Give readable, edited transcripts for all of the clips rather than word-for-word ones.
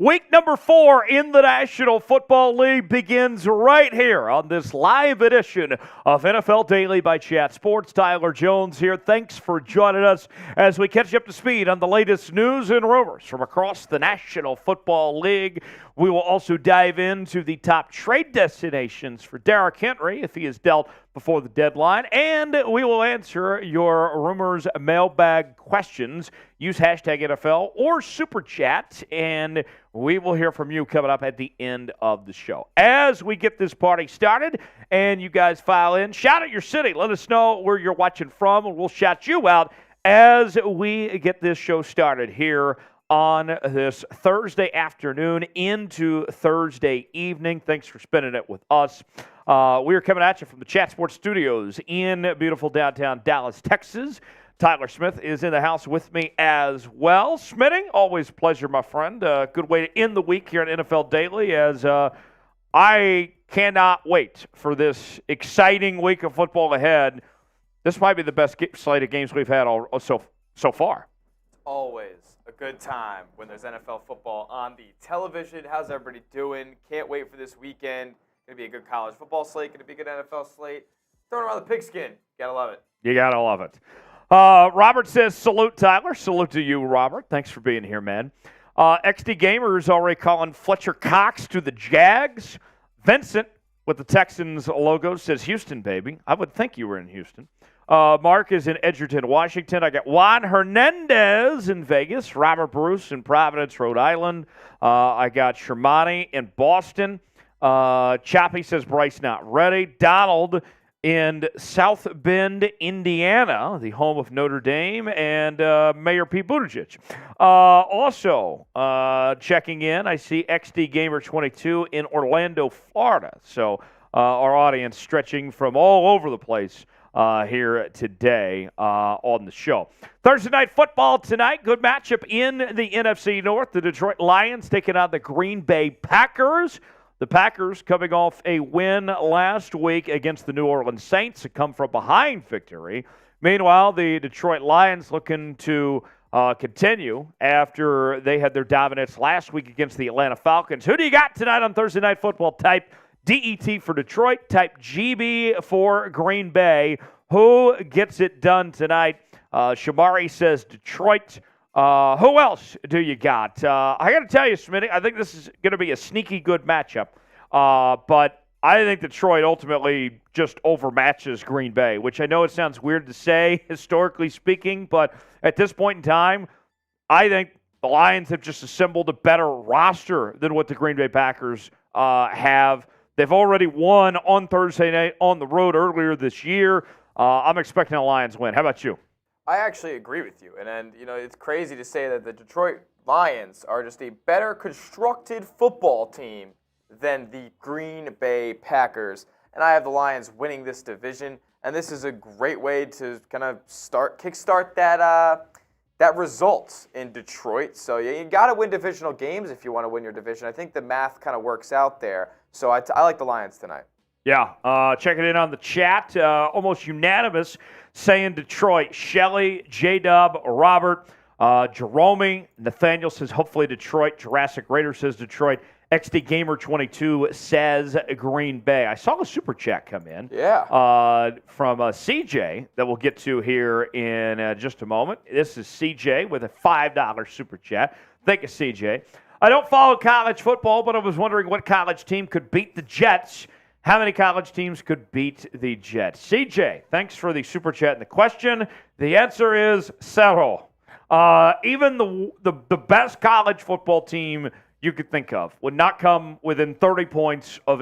Week number 4 in the National Football League begins right here on this live edition of NFL Daily by Chat Sports. Tyler Jones here. Thanks for joining us as we catch you up to speed on the latest news and rumors from across the National Football League. We will also dive into the top trade destinations for Derrick Henry if he is dealt before the deadline, and we will answer your rumors mailbag questions. Use hashtag NFL or Super Chat, and we will hear from you coming up at the end of the show. As we get this party started and you guys file in, shout out your city. Let us know where you're watching from, and we'll shout you out as we get this show started here on this Thursday afternoon into Thursday evening. Thanks for spending it with us. We are coming at you from the Chat Sports Studios in beautiful downtown Dallas, Texas. Tyler Smith is in the house with me as well. Smitty, always a pleasure, my friend. Good way to end the week here at NFL Daily, as I cannot wait for this exciting week of football ahead. This might be the best slate of games we've had so far. Always a good time when there's NFL football on the television. How's everybody doing? Can't wait for this weekend. Going to be a good college football slate. Going to be a good NFL slate. Throwing around the pigskin. Gotta love it. You gotta love it. Robert says, salute, Tyler. Salute to you, Robert. Thanks for being here, man. XD Gamer is already calling Fletcher Cox to the Jags. Vincent, with the Texans logo, says Houston, baby. I would think you were in Houston. Mark is in Edgerton, Washington. I got Juan Hernandez in Vegas. Robert Bruce in Providence, Rhode Island. I got Shermani in Boston. Choppy says Bryce not ready. Donald in South Bend, Indiana, the home of Notre Dame, and Mayor Pete Buttigieg. Also checking in, I see XD Gamer 22 in Orlando, Florida. So our audience stretching from all over the place here today on the show. Thursday Night Football tonight. Good matchup in the NFC North. The Detroit Lions taking on the Green Bay Packers. The Packers coming off a win last week against the New Orleans Saints, a come-from-behind victory. Meanwhile, the Detroit Lions looking to continue after they had their dominance last week against the Atlanta Falcons. Who do you got tonight on Thursday Night Football? Type DET for Detroit. Type GB for Green Bay. Who gets it done tonight? Shamari says Detroit. Who else do you got? I got to tell you, Smitty, I think this is going to be a sneaky good matchup. But I think Detroit ultimately just overmatches Green Bay, which I know it sounds weird to say, historically speaking, but at this point in time, I think the Lions have just assembled a better roster than what the Green Bay Packers have. They've already won on Thursday night on the road earlier this year. I'm expecting a Lions win. How about you? I actually agree with you. And it's crazy to say that the Detroit Lions are just a better constructed football team than the Green Bay Packers. And I have the Lions winning this division. And this is a great way to kind of kickstart that result in Detroit. So you got to win divisional games if you want to win your division. I think the math kind of works out there. So I like the Lions tonight. Yeah, checking in on the chat, almost unanimous, saying Detroit. Shelley, J-Dub, Robert, Jerome, Nathaniel says hopefully Detroit. Jurassic Raider says Detroit. XD Gamer 22 says Green Bay. I saw a super chat come in from CJ that we'll get to here in just a moment. This is CJ with a $5 super chat. Thank you, CJ. I don't follow college football, but I was wondering what college team could beat the Jets. How many college teams could beat the Jets? CJ, thanks for the super chat and the question. The answer is several. Even the best college football team you could think of would not come within 30 points of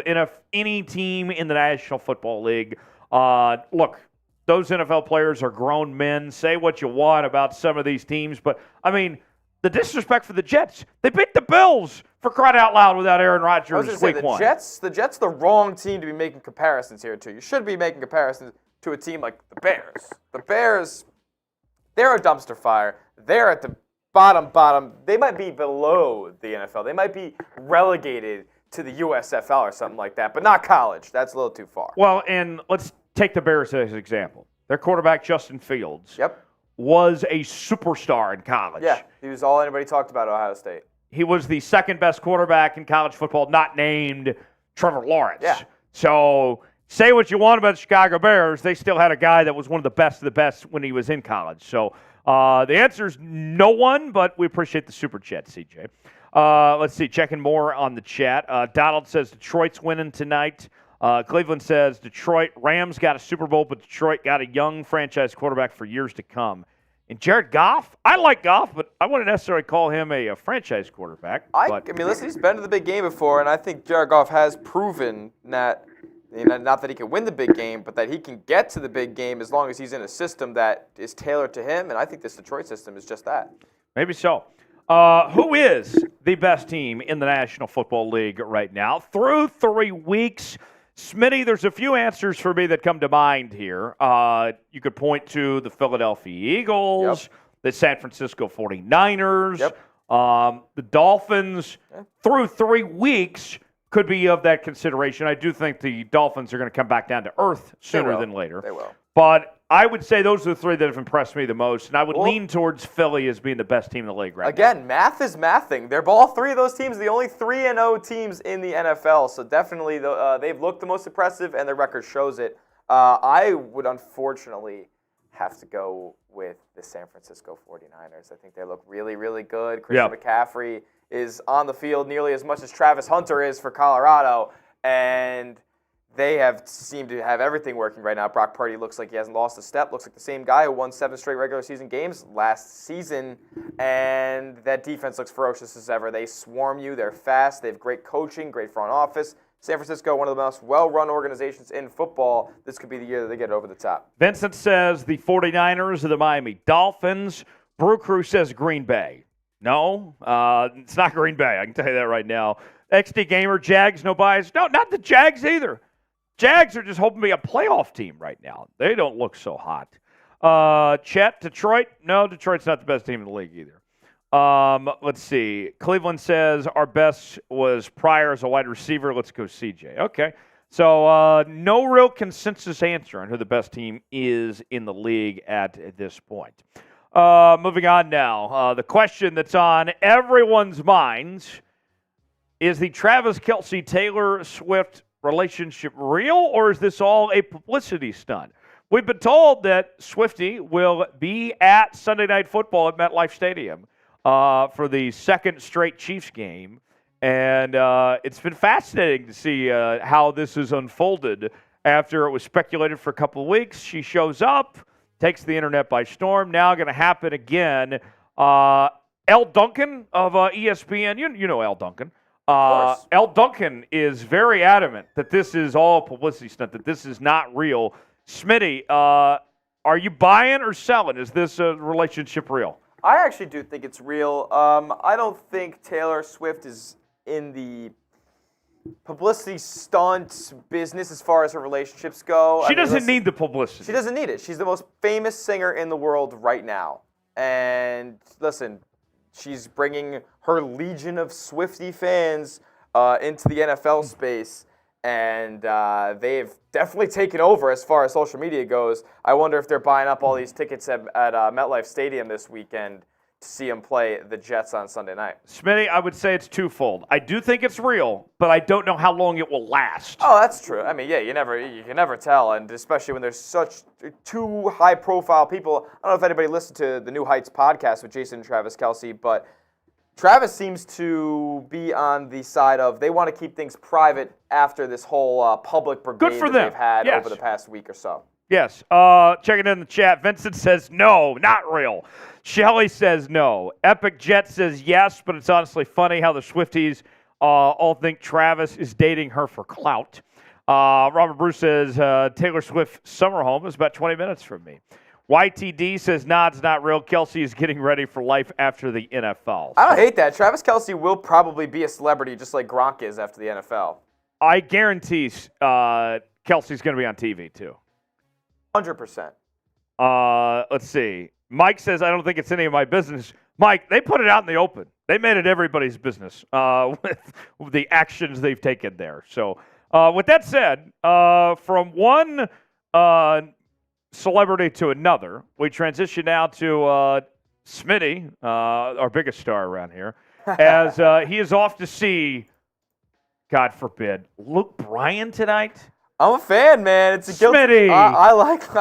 any team in the National Football League. Look, those NFL players are grown men. Say what you want about some of these teams, but, I mean, the disrespect for the Jets. They beat the Bills, for crying out loud, without Aaron Rodgers week one. The Jets the wrong team to be making comparisons here to. You should be making comparisons to a team like the Bears. The Bears, they're a dumpster fire. They're at the bottom. They might be below the NFL. They might be relegated to the USFL or something like that, but not college. That's a little too far. Well, and let's take the Bears as an example. Their quarterback, Justin Fields, was a superstar in college. Yeah, he was all anybody talked about at Ohio State. he was the second best quarterback in college football, not named Trevor Lawrence. Yeah. So say what you want about the Chicago Bears, they still had a guy that was one of the best when he was in college. So the answer is no one, but we appreciate the super chat, CJ. Let's see, checking more on the chat. Donald says Detroit's winning tonight. Cleveland says Detroit Rams got a Super Bowl, but Detroit got a young franchise quarterback for years to come. And Jared Goff, I like Goff, but I wouldn't necessarily call him a franchise quarterback. I mean, listen, he's been to the big game before, and I think Jared Goff has proven that, not that he can win the big game, but that he can get to the big game as long as he's in a system that is tailored to him, and I think this Detroit system is just that. Maybe so. Who is the best team in the National Football League right now? Through 3 weeks, Smitty, there's a few answers for me that come to mind here. You could point to the Philadelphia Eagles, the San Francisco 49ers, the Dolphins. Through 3 weeks could be of that consideration. I do think the Dolphins are going to come back down to earth sooner than later. They will. But I would say those are the three that have impressed me the most, and I would lean towards Philly as being the best team in the league right now. Again, math is mathing. They're all three of those teams, the only 3-0 teams in the NFL, so definitely they've looked the most impressive, and their record shows it. I would unfortunately have to go with the San Francisco 49ers. I think they look really, really good. Christian McCaffrey is on the field nearly as much as Travis Hunter is for Colorado, and they have seemed to have everything working right now. Brock Purdy looks like he hasn't lost a step. Looks like the same guy who won 7 straight regular season games last season. And that defense looks ferocious as ever. They swarm you. They're fast. They have great coaching, great front office. San Francisco, one of the most well-run organizations in football. This could be the year that they get over the top. Vincent says the 49ers are the Miami Dolphins. Brew Crew says Green Bay. No, it's not Green Bay. I can tell you that right now. XD Gamer, Jags, no bias. No, not the Jags either. Jags are just hoping to be a playoff team right now. They don't look so hot. Chet, Detroit? No, Detroit's not the best team in the league either. Let's see. Cleveland says our best was Pryor as a wide receiver. Let's go CJ. Okay. So no real consensus answer on who the best team is in the league at this point. Moving on now. The question that's on everyone's minds is the Travis Kelce, Taylor Swift relationship real, or is this all a publicity stunt? We've been told that Swiftie will be at Sunday Night Football at MetLife Stadium for the second straight Chiefs game, and it's been fascinating to see how this has unfolded after it was speculated for a couple of weeks. She shows up, takes the internet by storm. Now going to happen again. Elle Duncan of ESPN, you know Elle Duncan. Elle Duncan is very adamant that this is all publicity stunt, that this is not real. Smitty, are you buying or selling? Is this a relationship real? I actually do think it's real. I don't think Taylor Swift is in the publicity stunt business as far as her relationships go. She doesn't need the publicity. She doesn't need it. She's the most famous singer in the world right now. And listen, she's bringing her legion of Swiftie fans into the NFL space, and they've definitely taken over as far as social media goes. I wonder if they're buying up all these tickets at MetLife Stadium this weekend to see them play the Jets on Sunday night. Smitty, I would say it's twofold. I do think it's real, but I don't know how long it will last. Oh, that's true. I mean, yeah, you can never tell, and especially when there's such two high-profile people. I don't know if anybody listened to the New Heights podcast with Jason and Travis Kelce, but Travis seems to be on the side of they want to keep things private after this whole public brigade that they've had over the past week or so. Yes. Checking in the chat. Vincent says no, not real. Shelly says no. Epic Jet says yes, but it's honestly funny how the Swifties all think Travis is dating her for clout. Robert Bruce says Taylor Swift summer home is about 20 minutes from me. YTD says, nah, it's not real. Kelce is getting ready for life after the NFL. I don't hate that. Travis Kelce will probably be a celebrity just like Gronk is after the NFL. I guarantee Kelce's going to be on TV, too. 100%. Let's see. Mike says, I don't think it's any of my business. Mike, they put it out in the open. They made it everybody's business with the actions they've taken there. So with that said, from one celebrity to another, we transition now to Smitty, our biggest star around here. as he is off to see, God forbid, Luke Bryan tonight. I'm a fan, man. It's a guilty. Smitty. I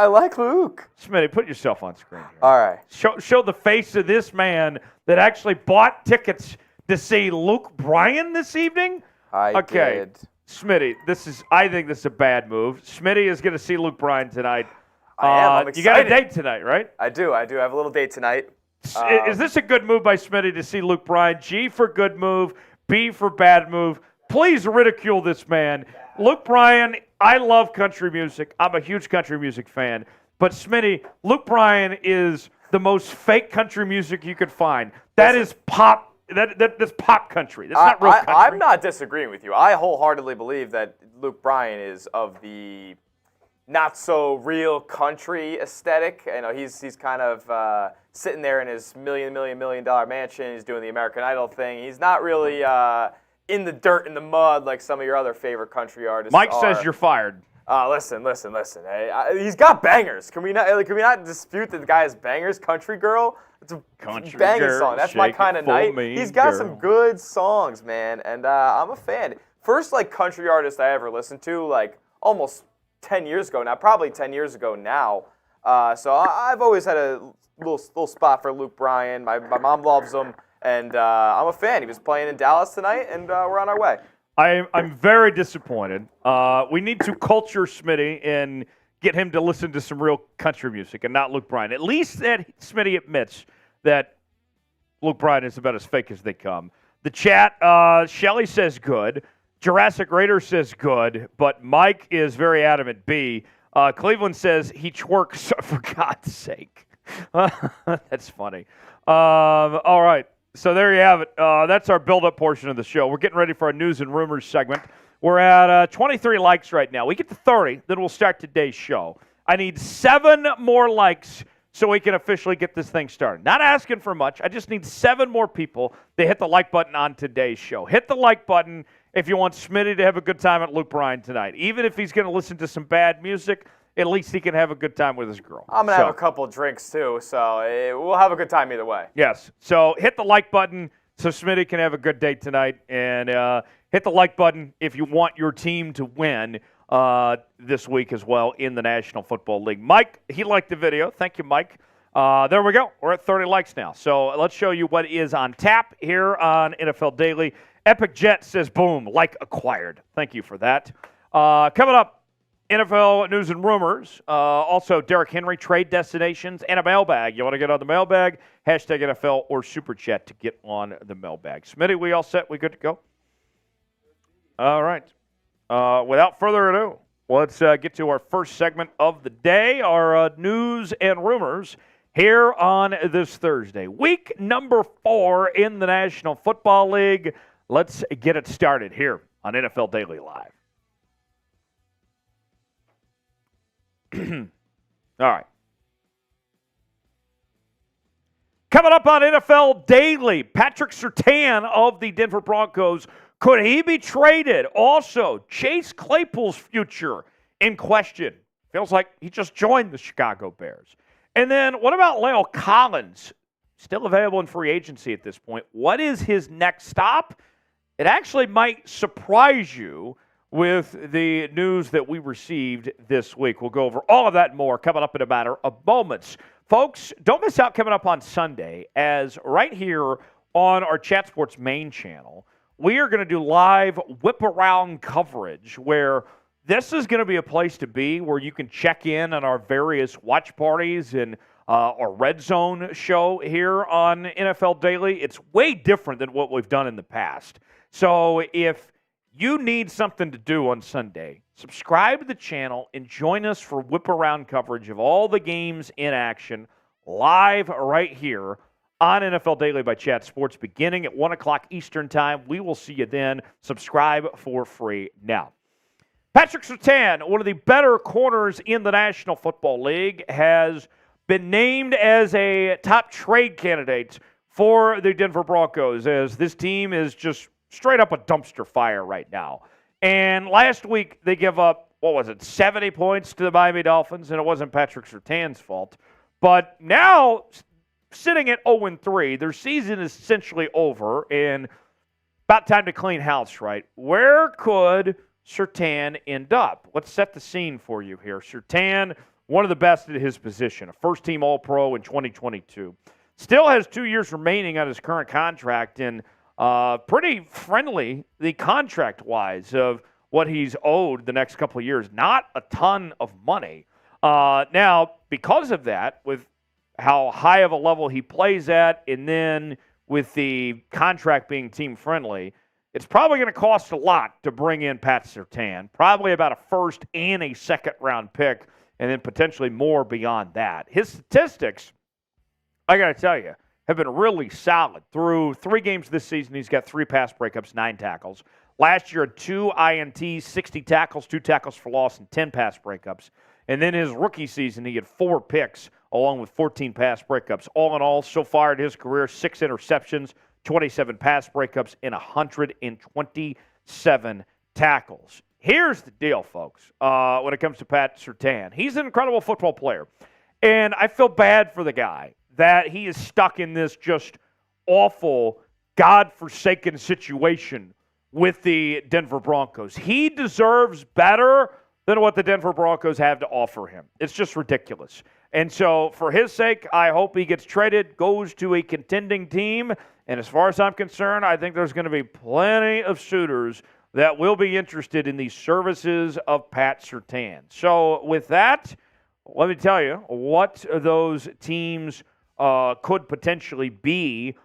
like Luke. Smitty, put yourself on screen here. All right. Show the face of this man that actually bought tickets to see Luke Bryan this evening. I did. Smitty, I think this is a bad move. Smitty is going to see Luke Bryan tonight. I'm excited. You got a date tonight, right? I do. I have a little date tonight. Is this a good move by Smitty to see Luke Bryan? G for good move, B for bad move. Please ridicule this man. Luke Bryan, I love country music. I'm a huge country music fan. But Smitty, Luke Bryan is the most fake country music you could find. That is pop. That's pop country. That's not real country. I'm not disagreeing with you. I wholeheartily believe that Luke Bryan is of the not so real country aesthetic. You know, he's kind of sitting there in his $1 million mansion. He's doing the American Idol thing. He's not really in the dirt, in the mud, like some of your other favorite country artists Mike are. says you're fired. Listen. Hey, he's got bangers. Can we not dispute that the guy has bangers? Country Girl, it's a Country banging girl, song. That's my shake kind it of for night. me, He's got girl. some good songs, man, and I'm a fan. First country artist I ever listened to, almost 10 years ago now, probably 10 years ago now. So I've always had a little spot for Luke Bryan. My mom loves him. And I'm a fan. He was playing in Dallas tonight, and we're on our way. I'm very disappointed. We need to culture Smitty and get him to listen to some real country music and not Luke Bryan. At least that Smitty admits that Luke Bryan is about as fake as they come. The chat, Shelly says good. Jurassic Raider says good, but Mike is very adamant B. Cleveland says he twerks, for God's sake. That's funny. All right. So there you have it. That's our build-up portion of the show. We're getting ready for our news and rumors segment. We're at 23 likes right now. We get to 30, then we'll start today's show. I need 7 more likes so we can officially get this thing started. Not asking for much. I just need 7 more people to hit the like button on today's show. Hit the like button if you want Smitty to have a good time at Luke Bryan tonight. Even if he's going to listen to some bad music, at least he can have a good time with his girl. I'm going to have a couple drinks, too, so we'll have a good time either way. Yes. So hit the like button so Smitty can have a good day tonight. And hit the like button if you want your team to win this week as well in the National Football League. Mike, he liked the video. Thank you, Mike. There we go. We're at 30 likes now. So let's show you what is on tap here on NFL Daily. Epic Jet says, boom, like acquired. Thank you for that. Coming up, NFL news and rumors. Also, Derrick Henry trade destinations and a mailbag. You want to get on the mailbag? Hashtag NFL or Super Chat to get on the mailbag. Smitty, we all set? We good to go? All right. Without further ado, let's get to our first segment of the day, our news and rumors here on this Thursday. Week number 4 in the National Football League. Let's get it started here on NFL Daily Live. All right. Coming up on NFL Daily, Patrick Surtain of the Denver Broncos. Could he be traded? Also, Chase Claypool's future in question. Feels like he just joined the Chicago Bears. And then what about La'el Collins? Still available in free agency at this point. What is his next stop? It actually might surprise you with the news that we received this week. We'll go over all of that and more coming up in a matter of moments. Folks, don't miss out coming up on Sunday, as right here on our Chat Sports main channel, we are going to do live whip-around coverage where this is going to be a place to be where you can check in on our various watch parties and our Red Zone show here on NFL Daily. It's way different than what we've done in the past. So if you need something to do on Sunday, subscribe to the channel and join us for whip-around coverage of all the games in action live right here on NFL Daily by Chat Sports beginning at 1 o'clock Eastern Time. We will see you then. Subscribe for free now. Patrick Surtain, one of the better corners in the National Football League, has been named as a top trade candidate for the Denver Broncos, as this team is just straight up a dumpster fire right now. And last week, they give up, 70 points to the Miami Dolphins, and it wasn't Patrick Surtain's fault. But now sitting at 0-3. Their season is essentially over, and about time to clean house, right? Where could Surtain end up? Let's set the scene for you here. Surtain, one of the best at his position, a first-team All-Pro in 2022. Still has 2 years remaining on his current contract, and pretty friendly, the contract-wise, of what he's owed the next couple of years. Not a ton of money. Now, because of that, with how high of a level he plays at, and then with the contract being team-friendly, it's probably going to cost a lot to bring in Pat Surtain. Probably about a first and a second-round pick, and then potentially more beyond that. His statistics, I got to tell you, have been really solid. Through 3 games this season, he's got 3 pass breakups, 9 tackles. Last year, 2 INTs, 60 tackles, 2 tackles for loss, and 10 pass breakups. And then his rookie season, he had 4 picks along with 14 pass breakups. All in all, so far in his career, 6 interceptions, 27 pass breakups, and 127 tackles. Here's the deal, folks, when it comes to Pat Surtain. He's an incredible football player. And I feel bad for the guy that he is stuck in this just awful, God-forsaken situation with the Denver Broncos. He deserves better than what the Denver Broncos have to offer him. It's just ridiculous. And so for his sake, I hope he gets traded, goes to a contending team. And as far as I'm concerned, I think there's going to be plenty of suitors that will be interested in the services of Pat Surtain. So with that, let me tell you what those teams could potentially be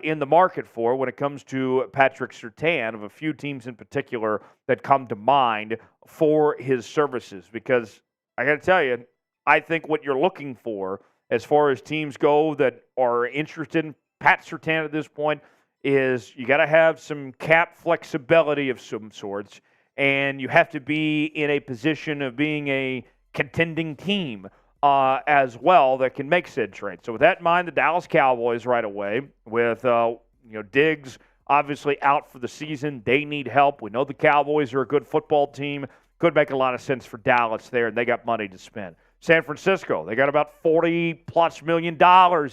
in the market for when it comes to Patrick Surtain, of a few teams in particular that come to mind for his services. Because I got to tell you, I think what you're looking for as far as teams go that are interested in Pat Surtain at this point is you got to have some cap flexibility of some sorts, and you have to be in a position of being a contending team as well that can make said trade. So with that in mind, the Dallas Cowboys right away with Diggs obviously out for the season. They need help. We know the Cowboys are a good football team. Could make a lot of sense for Dallas there, and they got money to spend. San Francisco, they got about $40+ million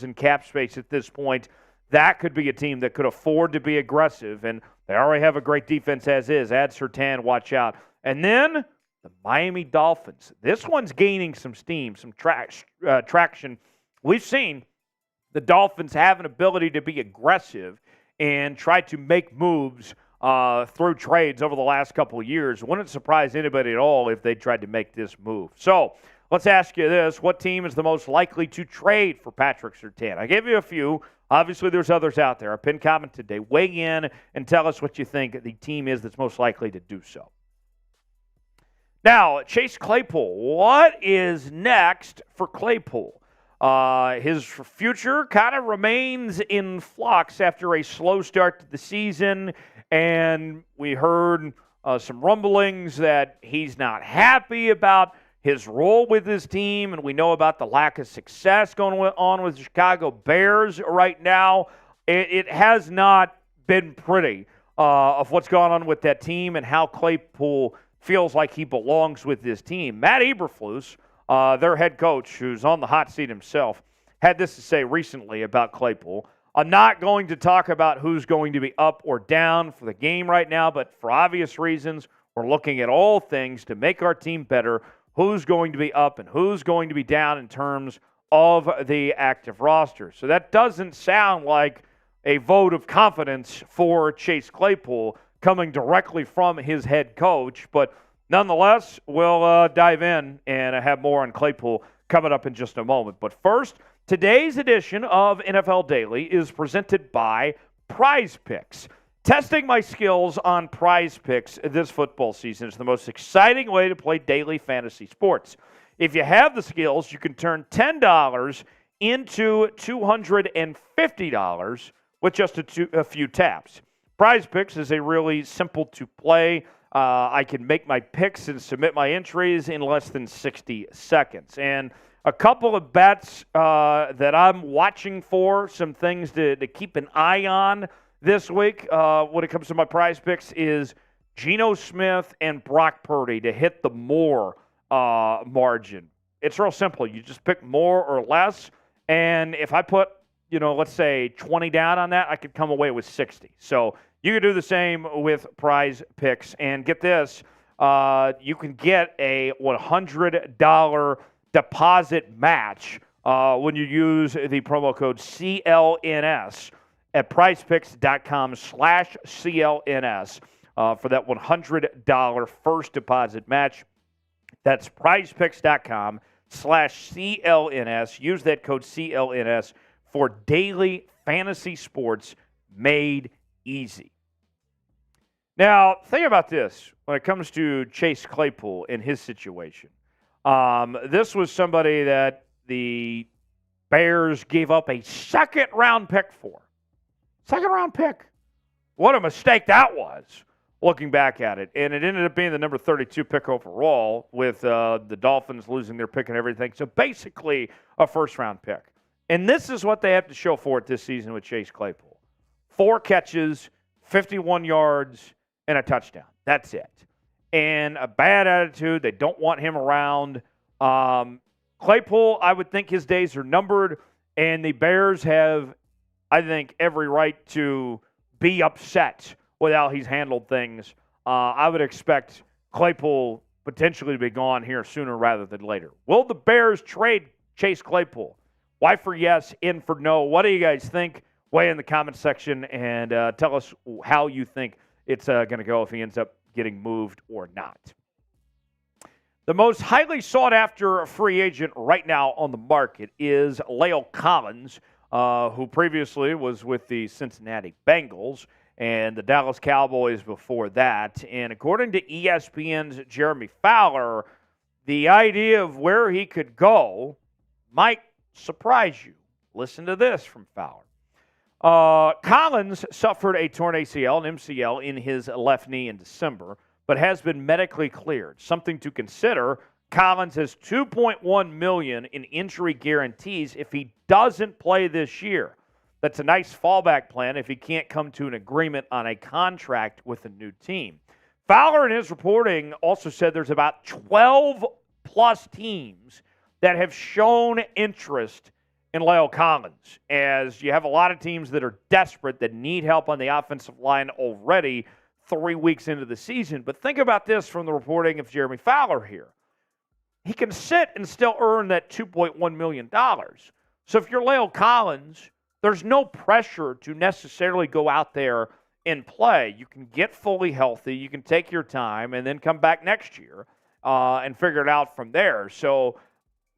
in cap space at this point. That could be a team that could afford to be aggressive, and they already have a great defense as is. Add Surtain, watch out. And then the Miami Dolphins. This one's gaining some steam, some traction. We've seen the Dolphins have an ability to be aggressive and try to make moves through trades over the last couple of years. Wouldn't surprise anybody at all if they tried to make this move. So let's ask you this. What team is the most likely to trade for Patrick Surtain? I gave you a few. Obviously, there's others out there. A pinned comment today. Weigh in and tell us what you think the team is that's most likely to do so. Now, Chase Claypool. What is next for Claypool? His future kind of remains in flux after a slow start to the season, and we heard some rumblings that he's not happy about his role with his team, and we know about the lack of success going on with the Chicago Bears right now. It has not been pretty of what's gone on with that team and how Claypool feels like he belongs with this team. Matt Eberflus, their head coach, who's on the hot seat himself, had this to say recently about Claypool. I'm not going to talk about who's going to be up or down for the game right now, but for obvious reasons, we're looking at all things to make our team better, who's going to be up and who's going to be down in terms of the active roster. So that doesn't sound like a vote of confidence for Chase Claypool coming directly from his head coach, but nonetheless, we'll dive in and have more on Claypool coming up in just a moment. But first, today's edition of NFL Daily is presented by Prize Picks. Testing my skills on Prize Picks this football season is the most exciting way to play daily fantasy sports. If you have the skills, you can turn $10 into $250 with just a few taps. Prize Picks is a really simple to play. I can make my picks and submit my entries in less than 60 seconds. And a couple of bets that I'm watching for, some things to keep an eye on this week when it comes to my Prize Picks is Geno Smith and Brock Purdy to hit the more margin. It's real simple. You just pick more or less. And if I put let's say 20 down on that, I could come away with 60. So you could do the same with Prize Picks. And get this, you can get a $100 deposit match when you use the promo code CLNS at prizepicks.com/CLNS for that $100 first deposit match. That's prizepicks.com/CLNS. Use that code CLNS for daily fantasy sports made easy. Now, think about this when it comes to Chase Claypool and his situation. This was somebody that the Bears gave up a second-round pick for. Second-round pick. What a mistake that was, looking back at it. And it ended up being the number 32 pick overall with the Dolphins losing their pick and everything. So basically a first-round pick. And this is what they have to show for it this season with Chase Claypool. 4 catches, 51 yards, and a touchdown. That's it. And a bad attitude. They don't want him around. Claypool, I would think his days are numbered, and the Bears have, I think, every right to be upset with how he's handled things. I would expect Claypool potentially to be gone here sooner rather than later. Will the Bears trade Chase Claypool? Y for yes, N for no. What do you guys think? Weigh in the comment section and tell us how you think it's going to go if he ends up getting moved or not. The most highly sought-after free agent right now on the market is La'el Collins, who previously was with the Cincinnati Bengals and the Dallas Cowboys before that. And according to ESPN's Jeremy Fowler, the idea of where he could go might surprise you. Listen to this from Fowler. Collins suffered a torn ACL and MCL in his left knee in December, but has been medically cleared. Something to consider, Collins has $2.1 million in injury guarantees if he doesn't play this year. That's a nice fallback plan if he can't come to an agreement on a contract with a new team. Fowler, in his reporting, also said there's about 12-plus teams that have shown interest in La'el Collins, as you have a lot of teams that are desperate, that need help on the offensive line already 3 weeks into the season. But think about this from the reporting of Jeremy Fowler here. He can sit and still earn that $2.1 million. So if you're La'el Collins, there's no pressure to necessarily go out there and play. You can get fully healthy, you can take your time, and then come back next year and figure it out from there. So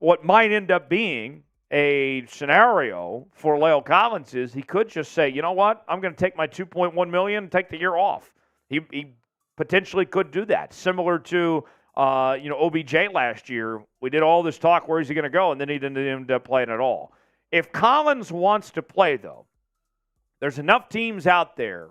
what might end up being a scenario for La'el Collins is he could just say, you know what, I'm going to take my $2.1 million and take the year off. He potentially could do that, similar to OBJ last year. We did all this talk, where is he going to go, and then he didn't end up playing at all. If Collins wants to play, though, there's enough teams out there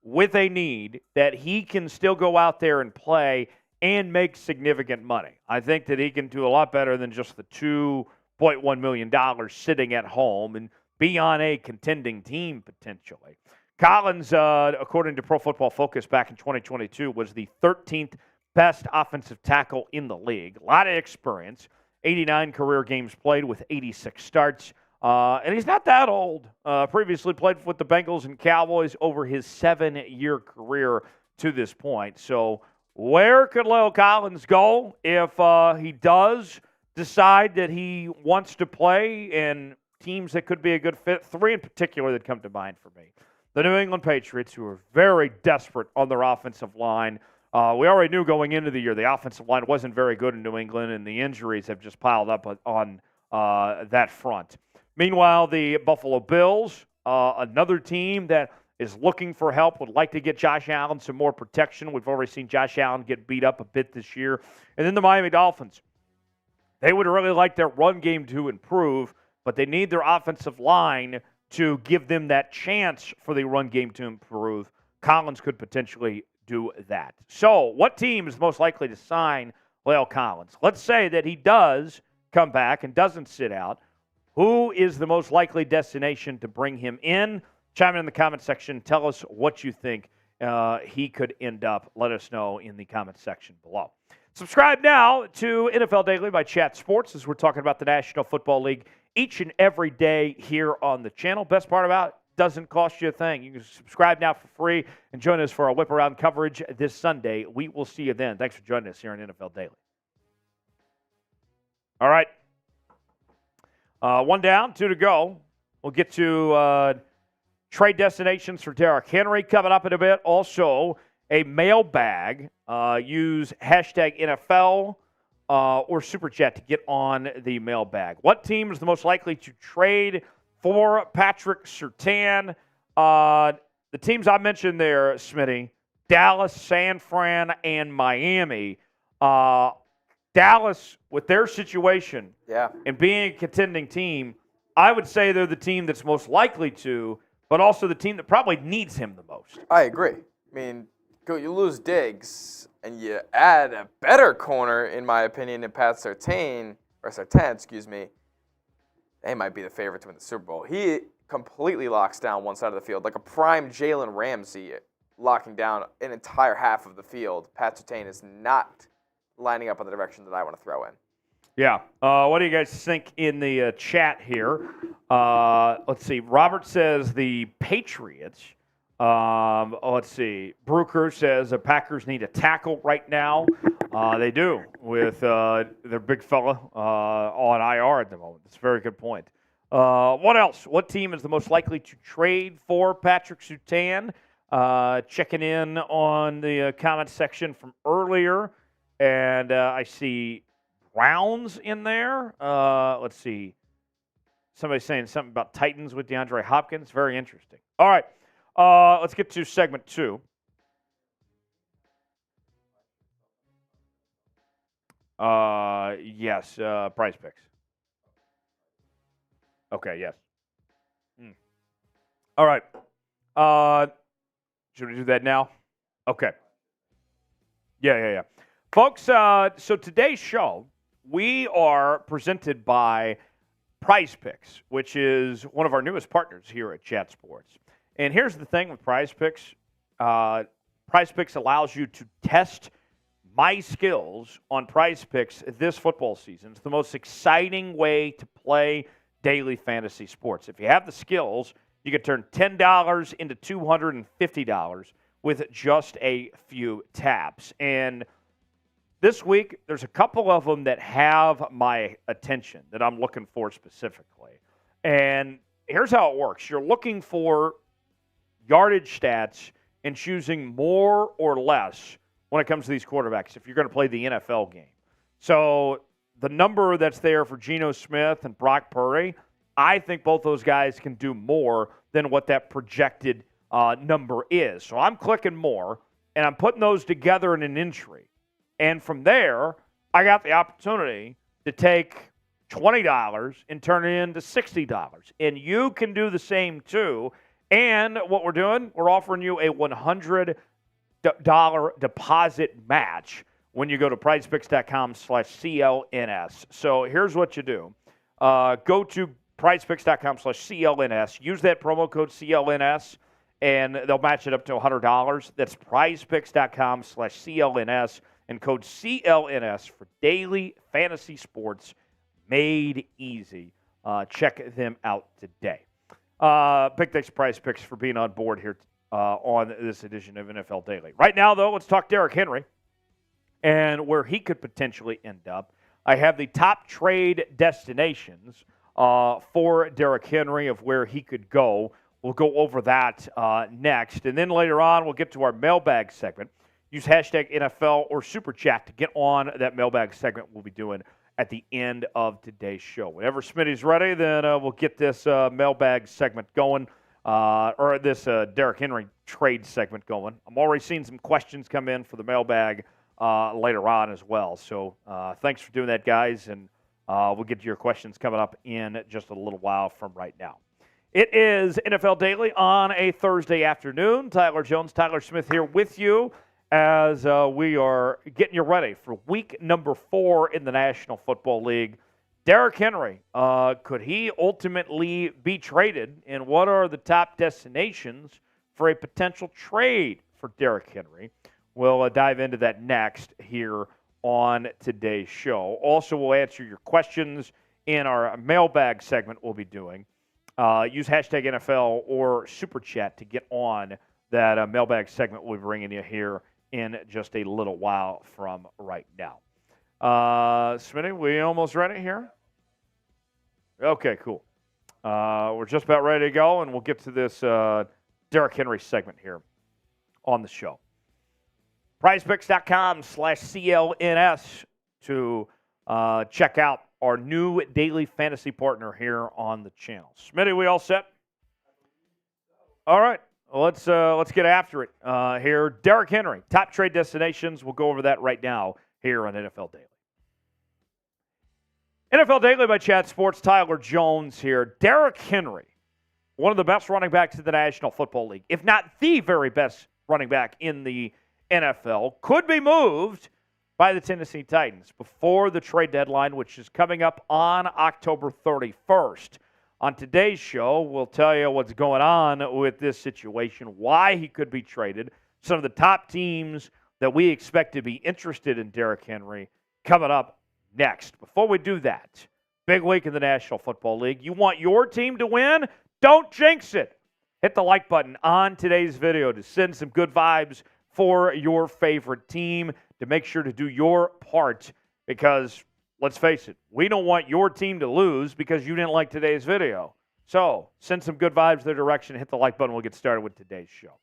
with a need that he can still go out there and play and make significant money. I think that he can do a lot better than just the $2.1 million sitting at home and be on a contending team potentially. Collins, according to Pro Football Focus back in 2022, was the 13th best offensive tackle in the league. A lot of experience, 89 career games played with 86 starts. And he's not that old. Previously played with the Bengals and Cowboys over his 7-year career to this point. So where could La'el Collins go if he does decide that he wants to play, and teams that could be a good fit? 3 in particular that come to mind for me. The New England Patriots, who are very desperate on their offensive line. We already knew going into the year the offensive line wasn't very good in New England, and the injuries have just piled up on that front. Meanwhile, the Buffalo Bills, another team that is looking for help, would like to get Josh Allen some more protection. We've already seen Josh Allen get beat up a bit this year. And then the Miami Dolphins. They would really like their run game to improve, but they need their offensive line to give them that chance for the run game to improve. Collins could potentially do that. So what team is most likely to sign La'el Collins? Let's say that he does come back and doesn't sit out. Who is the most likely destination to bring him in? Chime in the comment section. Tell us what you think he could end up. Let us know in the comment section below. Subscribe now to NFL Daily by Chat Sports, as we're talking about the National Football League each and every day here on the channel. Best part about it, doesn't cost you a thing. You can subscribe now for free and join us for our whip around coverage this Sunday. We will see you then. Thanks for joining us here on NFL Daily. All right. One down, two to go. We'll get to trade destinations for Derrick Henry coming up in a bit. Also, a mailbag. Use hashtag NFL or Super Chat to get on the mailbag. What team is the most likely to trade for Patrick Surtain? The teams I mentioned there, Smitty, Dallas, San Fran, and Miami. Dallas, with their situation and being a contending team, I would say they're the team that's most likely to, but also the team that probably needs him the most. I agree. I mean, you lose Diggs, and you add a better corner, in my opinion, than Surtain, excuse me. They might be the favorite to win the Super Bowl. He completely locks down one side of the field, like a prime Jalen Ramsey locking down an entire half of the field. Pat Surtain is not lining up in the direction that I want to throw in. Yeah. What do you guys think in the chat here? Let's see. Robert says the Patriots. Let's see. Brooker says the Packers need a tackle right now. They do, with their big fella on IR at the moment. That's a very good point. What else? What team is the most likely to trade for Patrick Surtain? Checking in on the comment section from earlier. And I see Browns in there. Let's see. Somebody's saying something about Titans with DeAndre Hopkins. Very interesting. All right. Let's get to segment 2. Yes, Prize Picks. Okay, yes. All right. Should we do that now? Okay. Yeah. Folks, so today's show, we are presented by Prize Picks, which is one of our newest partners here at Chat Sports. And here's the thing with Prize Picks. Prize Picks allows you to test my skills on Prize Picks this football season. It's the most exciting way to play daily fantasy sports. If you have the skills, you can turn $10 into $250 with just a few taps. And this week, there's a couple of them that have my attention that I'm looking for specifically. And here's how it works. You're looking for yardage stats and choosing more or less when it comes to these quarterbacks if you're going to play the NFL game. So the number that's there for Geno Smith and Brock Purdy, I think both those guys can do more than what that projected number is. So I'm clicking more, and I'm putting those together in an entry. And from there, I got the opportunity to take $20 and turn it into $60. And you can do the same too. And what we're doing, we're offering you a $100 deposit match when you go to prizepicks.com/CLNS. So here's what you do. Go to prizepicks.com/CLNS. Use that promo code CLNS, and they'll match it up to $100. That's prizepicks.com/CLNS. And code CLNS for daily fantasy sports made easy. Check them out today. Big thanks to Prize Picks for being on board here on this edition of NFL Daily. Right now, though, let's talk Derrick Henry and where he could potentially end up. I have the top trade destinations for Derrick Henry of where he could go. We'll go over that next. And then later on, we'll get to our mailbag segment. Use hashtag NFL or Super Chat to get on that mailbag segment we'll be doing at the end of today's show. Whenever Smitty's ready, then we'll get this mailbag segment going, or this Derrick Henry trade segment going. I'm already seeing some questions come in for the mailbag later on as well. So thanks for doing that, guys, and we'll get to your questions coming up in just a little while from right now. It is NFL Daily on a Thursday afternoon. Tyler Jones, Tyler Smith here with you as we are getting you ready for week number 4 in the National Football League. Derrick Henry, could he ultimately be traded? And what are the top destinations for a potential trade for Derrick Henry? We'll dive into that next here on today's show. Also, we'll answer your questions in our mailbag segment we'll be doing. Use hashtag NFL or Super Chat to get on that mailbag segment we'll be bringing you here in just a little while from right now. Smitty, we almost ready here? Okay, cool. We're just about ready to go, and we'll get to this Derrick Henry segment here on the show. PrizePicks.com/CLNS to check out our new daily fantasy partner here on the channel. Smitty, we all set? All right. Let's get after it here. Derrick Henry, top trade destinations. We'll go over that right now here on NFL Daily. NFL Daily by Chat Sports. Tyler Jones here. Derrick Henry, one of the best running backs in the National Football League, if not the very best running back in the NFL, could be moved by the Tennessee Titans before the trade deadline, which is coming up on October 31st. On today's show, we'll tell you what's going on with this situation, why he could be traded, some of the top teams that we expect to be interested in Derrick Henry coming up next. Before we do that, big week in the National Football League. You want your team to win? Don't jinx it. Hit the like button on today's video to send some good vibes for your favorite team, to make sure to do your part, because let's face it, we don't want your team to lose because you didn't like today's video. So send some good vibes their direction. Hit the like button. We'll get started with today's show.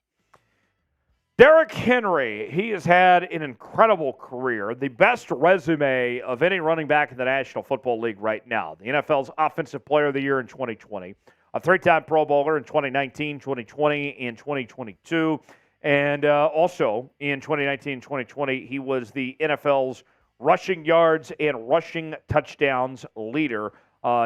Derrick Henry, he has had an incredible career, the best resume of any running back in the National Football League right now. The NFL's Offensive Player of the Year in 2020, a three-time Pro Bowler in 2019, 2020, and 2022. And also in 2019 2020, he was the NFL's rushing yards and rushing touchdowns leader.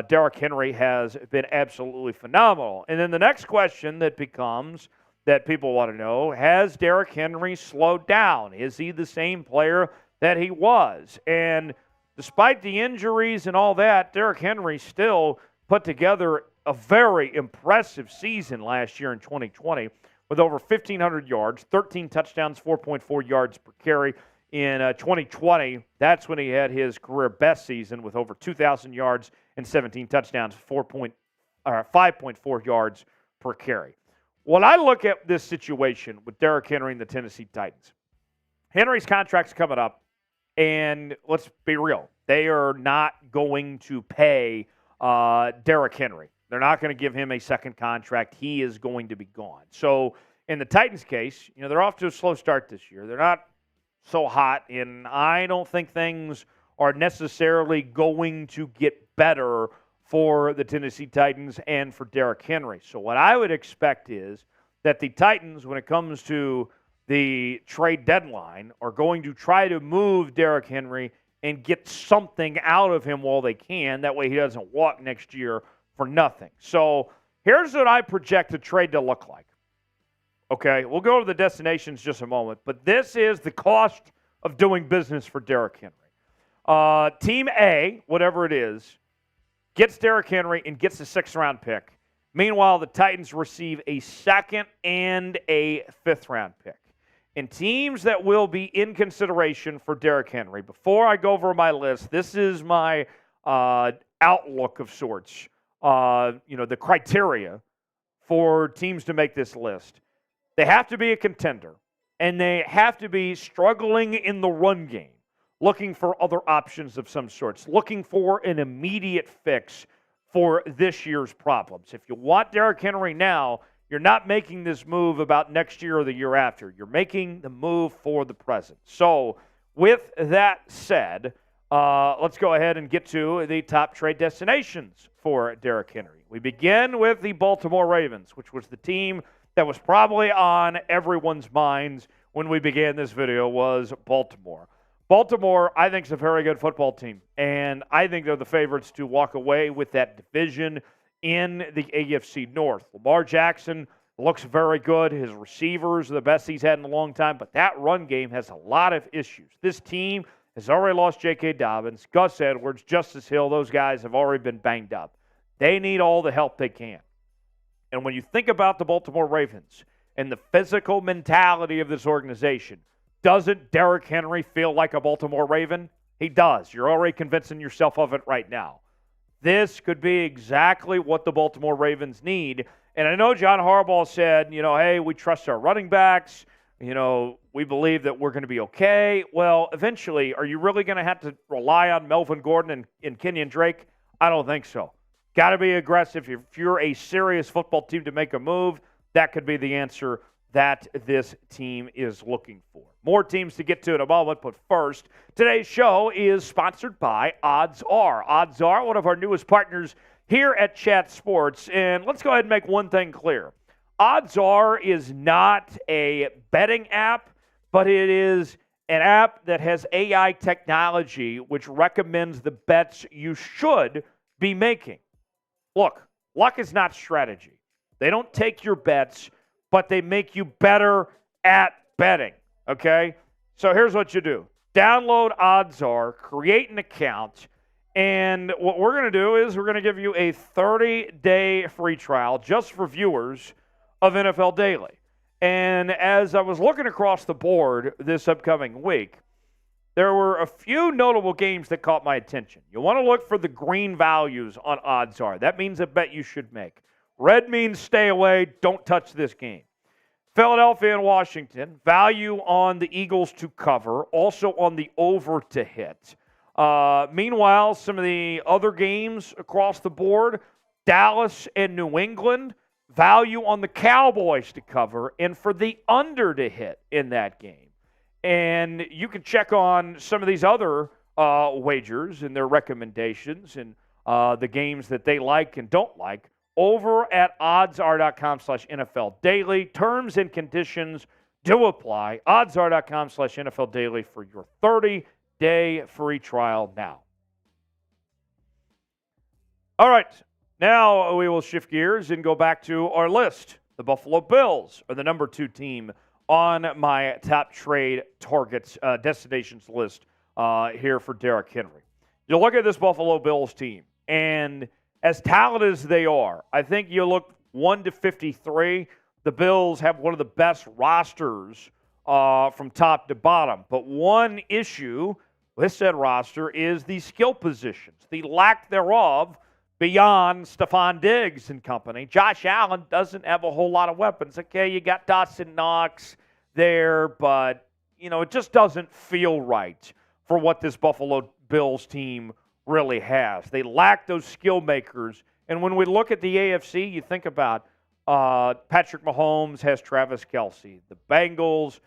Derrick Henry has been absolutely phenomenal. And then the next question that becomes that people want to know, has Derrick Henry slowed down? Is he the same player that he was? And despite the injuries and all that, Derrick Henry still put together a very impressive season last year in 2020 with over 1,500 yards, 13 touchdowns, 4.4 yards per carry. In 2020, that's when he had his career best season with over 2,000 yards and 17 touchdowns, 5.4 yards per carry. When I look at this situation with Derrick Henry and the Tennessee Titans, Henry's contract's coming up, and let's be real, they are not going to pay Derrick Henry. They're not going to give him a second contract. He is going to be gone. So in the Titans' case, they're off to a slow start this year. They're not so hot, and I don't think things are necessarily going to get better for the Tennessee Titans and for Derrick Henry. So what I would expect is that the Titans, when it comes to the trade deadline, are going to try to move Derrick Henry and get something out of him while they can. That way he doesn't walk next year for nothing. So here's what I project a trade to look like. Okay, we'll go to the destinations in just a moment, but this is the cost of doing business for Derrick Henry. Team A, whatever it is, gets Derrick Henry and gets a sixth-round pick. Meanwhile, the Titans receive a second and a fifth-round pick. And teams that will be in consideration for Derrick Henry, before I go over my list, this is my outlook of sorts, the criteria for teams to make this list. They have to be a contender, and they have to be struggling in the run game, looking for other options of some sorts, looking for an immediate fix for this year's problems. If you want Derrick Henry now, you're not making this move about next year or the year after. You're making the move for the present. So with that said, let's go ahead and get to the top trade destinations for Derrick Henry. We begin with the Baltimore Ravens, which was the team that was probably on everyone's minds when we began this video, was Baltimore. Baltimore, I think, is a very good football team, and I think they're the favorites to walk away with that division in the AFC North. Lamar Jackson looks very good. His receivers are the best he's had in a long time, but that run game has a lot of issues. This team has already lost J.K. Dobbins, Gus Edwards, Justice Hill. Those guys have already been banged up. They need all the help they can. And when you think about the Baltimore Ravens and the physical mentality of this organization, doesn't Derrick Henry feel like a Baltimore Raven? He does. You're already convincing yourself of it right now. This could be exactly what the Baltimore Ravens need. And I know John Harbaugh said, hey, we trust our running backs. We believe that we're going to be okay. Well, eventually, are you really going to have to rely on Melvin Gordon and Kenyon Drake? I don't think so. Got to be aggressive. If you're a serious football team to make a move, that could be the answer that this team is looking for. More teams to get to in a moment, but first, today's show is sponsored by Odds Are. Odds Are, one of our newest partners here at Chat Sports. And let's go ahead and make one thing clear. Odds Are is not a betting app, but it is an app that has AI technology which recommends the bets you should be making. Look, luck is not strategy. They don't take your bets, but they make you better at betting, okay? So here's what you do. Download Odds Are, create an account, and what we're going to do is we're going to give you a 30-day free trial just for viewers of NFL Daily. And as I was looking across the board this upcoming week, there were a few notable games that caught my attention. You want to look for the green values on Odds Are. That means a bet you should make. Red means stay away. Don't touch this game. Philadelphia and Washington, value on the Eagles to cover, also on the over to hit. Meanwhile, some of the other games across the board, Dallas and New England, value on the Cowboys to cover and for the under to hit in that game. And you can check on some of these other wagers and their recommendations and the games that they like and don't like over at oddsr.com/NFL Daily. Terms and conditions do apply. Oddsr.com/NFL Daily for your 30-day free trial now. All right. Now we will shift gears and go back to our list. The Buffalo Bills are the number 2 team on my top trade targets destinations list here for Derrick Henry. You look at this Buffalo Bills team, and as talented as they are, I think you look 1-53. The Bills have one of the best rosters from top to bottom. But one issue with said roster is the skill positions, the lack thereof beyond Stephon Diggs and company. Josh Allen doesn't have a whole lot of weapons. Okay, you got Dawson Knox there, but, it just doesn't feel right for what this Buffalo Bills team really has. They lack those skill makers. And when we look at the AFC, you think about Patrick Mahomes has Travis Kelce. The Bengals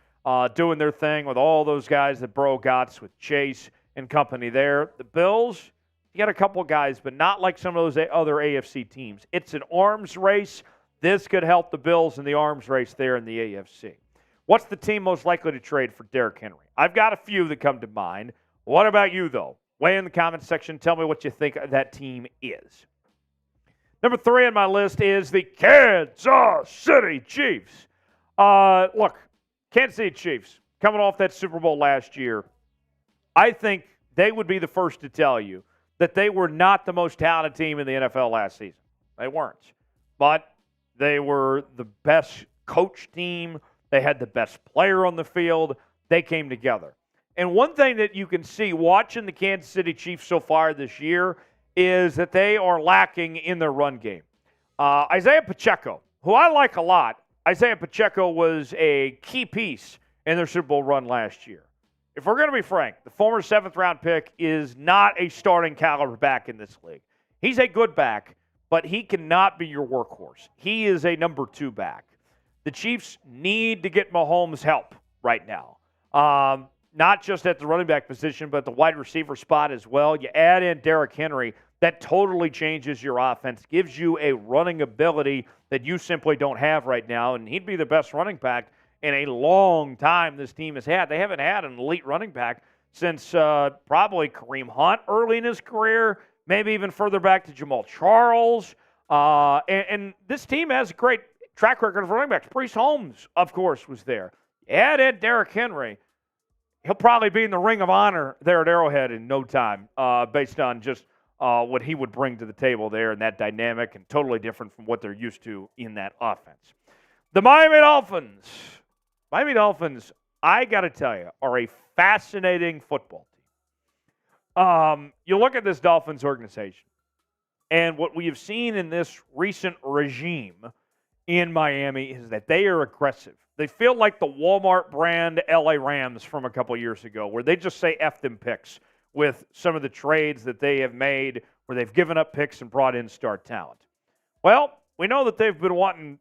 doing their thing with all those guys that Burrow got with Chase and company there. The Bills, you got a couple guys, but not like some of those other AFC teams. It's an arms race. This could help the Bills in the arms race there in the AFC. What's the team most likely to trade for Derrick Henry? I've got a few that come to mind. What about you, though? Weigh in the comments section. Tell me what you think that team is. Number 3 on my list is the Kansas City Chiefs. Look, Kansas City Chiefs, coming off that Super Bowl last year, I think they would be the first to tell you that they were not the most talented team in the NFL last season. They weren't. But they were the best coach team. They had the best player on the field. They came together. And one thing that you can see watching the Kansas City Chiefs so far this year is that they are lacking in their run game. Isaiah Pacheco, who I like a lot, Isaiah Pacheco was a key piece in their Super Bowl run last year. If we're going to be frank, the former 7th-round pick is not a starting caliber back in this league. He's a good back, but he cannot be your workhorse. He is a number 2 back. The Chiefs need to get Mahomes help right now. Not just at the running back position, but the wide receiver spot as well. You add in Derrick Henry, that totally changes your offense, gives you a running ability that you simply don't have right now, and he'd be the best running back in a long time this team has had. They haven't had an elite running back since probably Kareem Hunt early in his career, maybe even further back to Jamal Charles. And this team has a great track record of running backs. Priest Holmes, of course, was there. Add in Derrick Henry. He'll probably be in the Ring of Honor there at Arrowhead in no time based on just what he would bring to the table there and that dynamic, and totally different from what they're used to in that offense. The Miami Dolphins. Miami Dolphins, I got to tell you, are a fascinating football team. You look at this Dolphins organization. And what we have seen in this recent regime in Miami is that they are aggressive. They feel like the Walmart brand LA Rams from a couple years ago, where they just say F them picks with some of the trades that they have made, where they've given up picks and brought in star talent. Well, we know that they've been wanting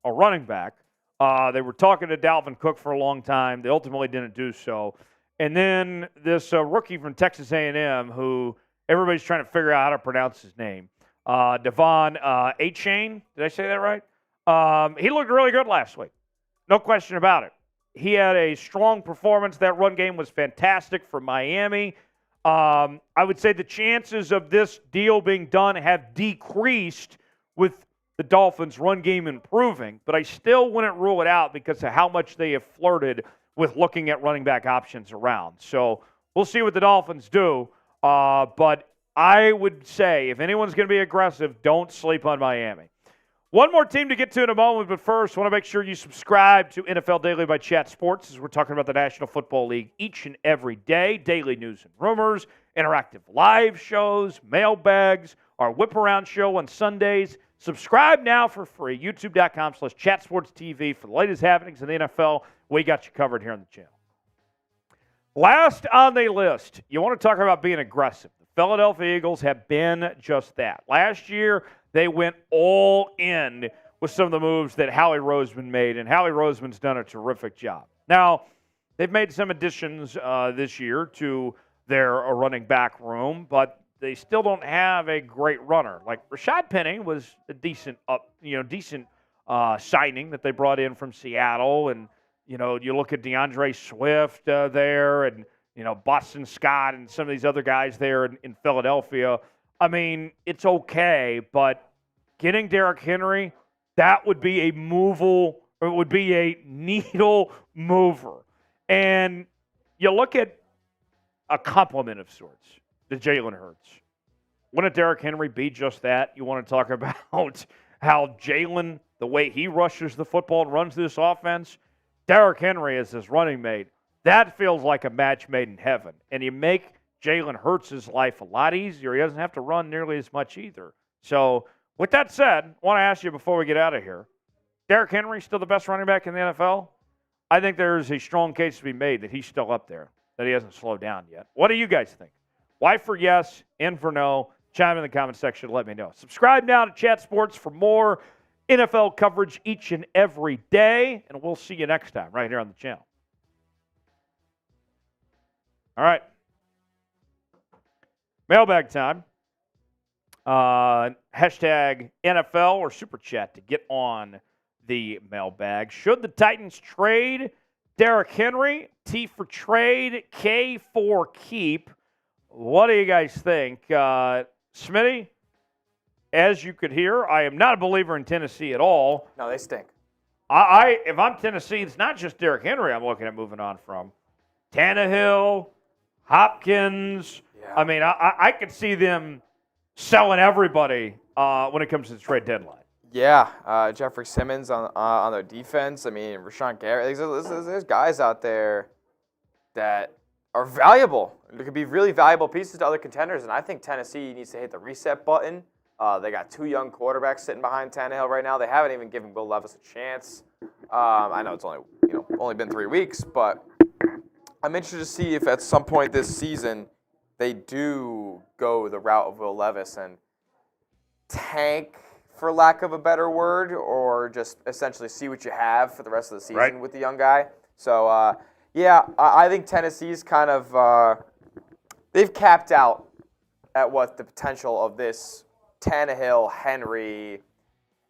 a running back. They were talking to Dalvin Cook for a long time. They ultimately didn't do so. And then this rookie from Texas A&M, who everybody's trying to figure out how to pronounce his name, Devon Achane. Did I say that right? He looked really good last week. No question about it. He had a strong performance. That run game was fantastic for Miami. I would say the chances of this deal being done have decreased with the Dolphins' run game improving, but I still wouldn't rule it out because of how much they have flirted with looking at running back options around. So we'll see what the Dolphins do. But I would say if anyone's going to be aggressive, don't sleep on Miami. One more team to get to in a moment, but first, I want to make sure you subscribe to NFL Daily by Chat Sports as we're talking about the National Football League each and every day. Daily news and rumors, interactive live shows, mailbags, our whip around show on Sundays. Subscribe now for free, youtube.com/chatsportstv for the latest happenings in the NFL. We got you covered here on the channel. Last on the list, you want to talk about being aggressive. The Philadelphia Eagles have been just that. Last year, they went all in with some of the moves that Howie Roseman made, and Howie Roseman's done a terrific job. Now, they've made some additions this year to their running back room, but they still don't have a great runner. Like Rashad Penny was a decent signing that they brought in from Seattle, and you look at DeAndre Swift there, and Boston Scott and some of these other guys there in Philadelphia. I mean, it's okay, but getting Derrick Henry, that would be a needle mover. And you look at a compliment of sorts to Jalen Hurts. Wouldn't Derrick Henry be just that? You want to talk about how Jalen, the way he rushes the football and runs this offense, Derrick Henry is his running mate. That feels like a match made in heaven. And you make Jalen Hurts' life a lot easier. He doesn't have to run nearly as much either. So, with that said, I want to ask you before we get out of here, Derrick Henry still the best running back in the NFL? I think there's a strong case to be made that he's still up there, that he hasn't slowed down yet. What do you guys think? Y for yes, N for no. Chime in the comment section to let me know. Subscribe now to Chat Sports for more NFL coverage each and every day, and we'll see you next time right here on the channel. All right. Mailbag time. Hashtag NFL or Super Chat to get on the mailbag. Should the Titans trade Derrick Henry? T for trade, K for keep. What do you guys think? Smitty, as you could hear, I am not a believer in Tennessee at all. No, they stink. If I'm Tennessee, it's not just Derrick Henry I'm looking at moving on from. Tannehill, Hopkins. Yeah. I mean, I could see them selling everybody when it comes to the trade deadline. Yeah, Jeffrey Simmons on their defense. I mean, Rashawn Gary. There's guys out there that are valuable. There could be really valuable pieces to other contenders, and I think Tennessee needs to hit the reset button. They got two young quarterbacks sitting behind Tannehill right now. They haven't even given Will Levis a chance. I know it's only been 3 weeks, but I'm interested to see if at some point this season they do go the route of Will Levis and tank, for lack of a better word, or just essentially see what you have for the rest of the season with the young guy. So, I think Tennessee's kind of they've capped out at what the potential of this Tannehill, Henry,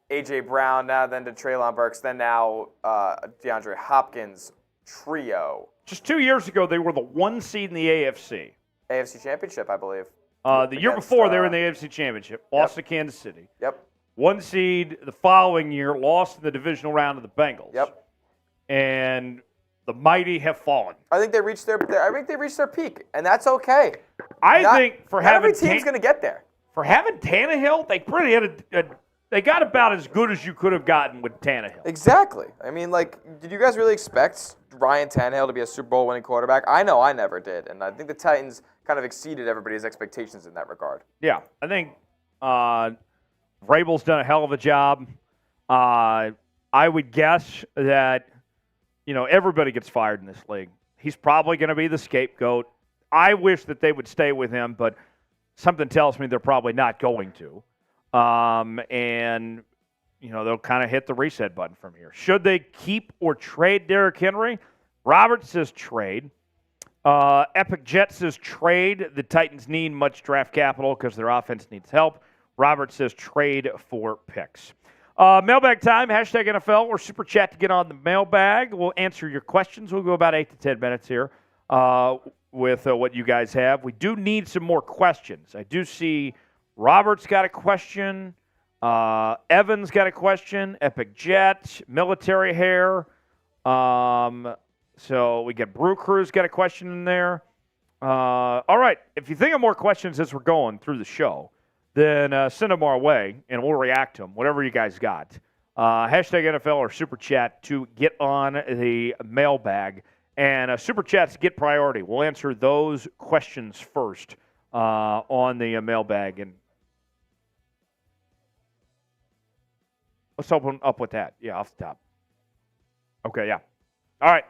A.J. Brown, now then to Treylon Burks, then now DeAndre Hopkins trio. Just 2 years ago, they were the 1 seed in the AFC. AFC Championship, I believe. The year before, they were in the AFC Championship, lost to Kansas City. Yep. 1 seed the following year, lost in the divisional round of the Bengals. Yep. And the mighty have fallen. I think they reached their peak, and that's okay. I think for having every team's going to get there. For having Tannehill, they pretty had they got about as good as you could have gotten with Tannehill. Exactly. I mean, did you guys really expect Ryan Tannehill to be a Super Bowl winning quarterback? I know I never did, and I think the Titans kind of exceeded everybody's expectations in that regard. Yeah, I think Vrabel's done a hell of a job. I would guess that, everybody gets fired in this league. He's probably going to be the scapegoat. I wish that they would stay with him, but something tells me they're probably not going to. And they'll kind of hit the reset button from here. Should they keep or trade Derrick Henry? Robert says trade. Epic Jet says trade. The Titans need much draft capital because their offense needs help. Robert says trade for picks. Mailbag time, hashtag NFL or Super Chat to get on the mailbag. We'll answer your questions. We'll go about 8 to 10 minutes here with what you guys have. We do need some more questions. I do see Robert's got a question. Evan's got a question. Epic Jet, Military Hair. So we got Brew Crew's got a question in there. All right. If you think of more questions as we're going through the show, then send them our way, and we'll react to them, whatever you guys got. Hashtag NFL or Super Chat to get on the mailbag. And Super Chats get priority. We'll answer those questions first on the mailbag. And let's open up with that. Yeah, off the top. Okay, yeah. All right.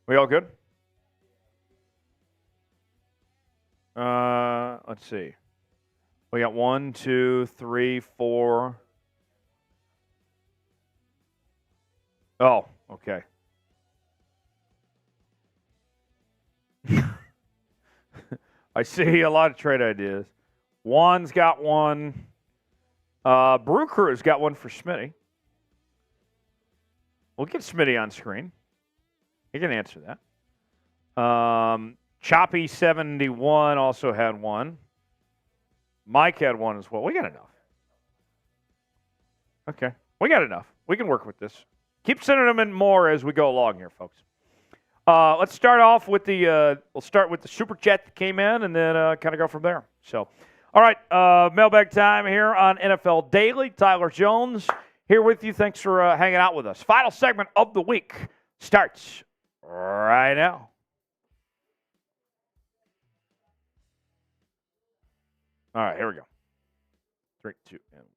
We all good? Let's see. We got 1, 2, 3, 4. Oh, okay. I see a lot of trade ideas. Juan's got one. Brew Crew's got one for Smitty. We'll get Smitty on screen. He can answer that. Choppy71 also had one. Mike had one as well. We got enough. Okay. We got enough. We can work with this. Keep sending them in more as we go along here, folks. Let's start off with we'll start with the Super Chat that came in and then kind of go from there. So, all right, mailbag time here on NFL Daily. Tyler Jones here with you. Thanks for hanging out with us. Final segment of the week starts right now. All right, here we go. 3, 2, and 1.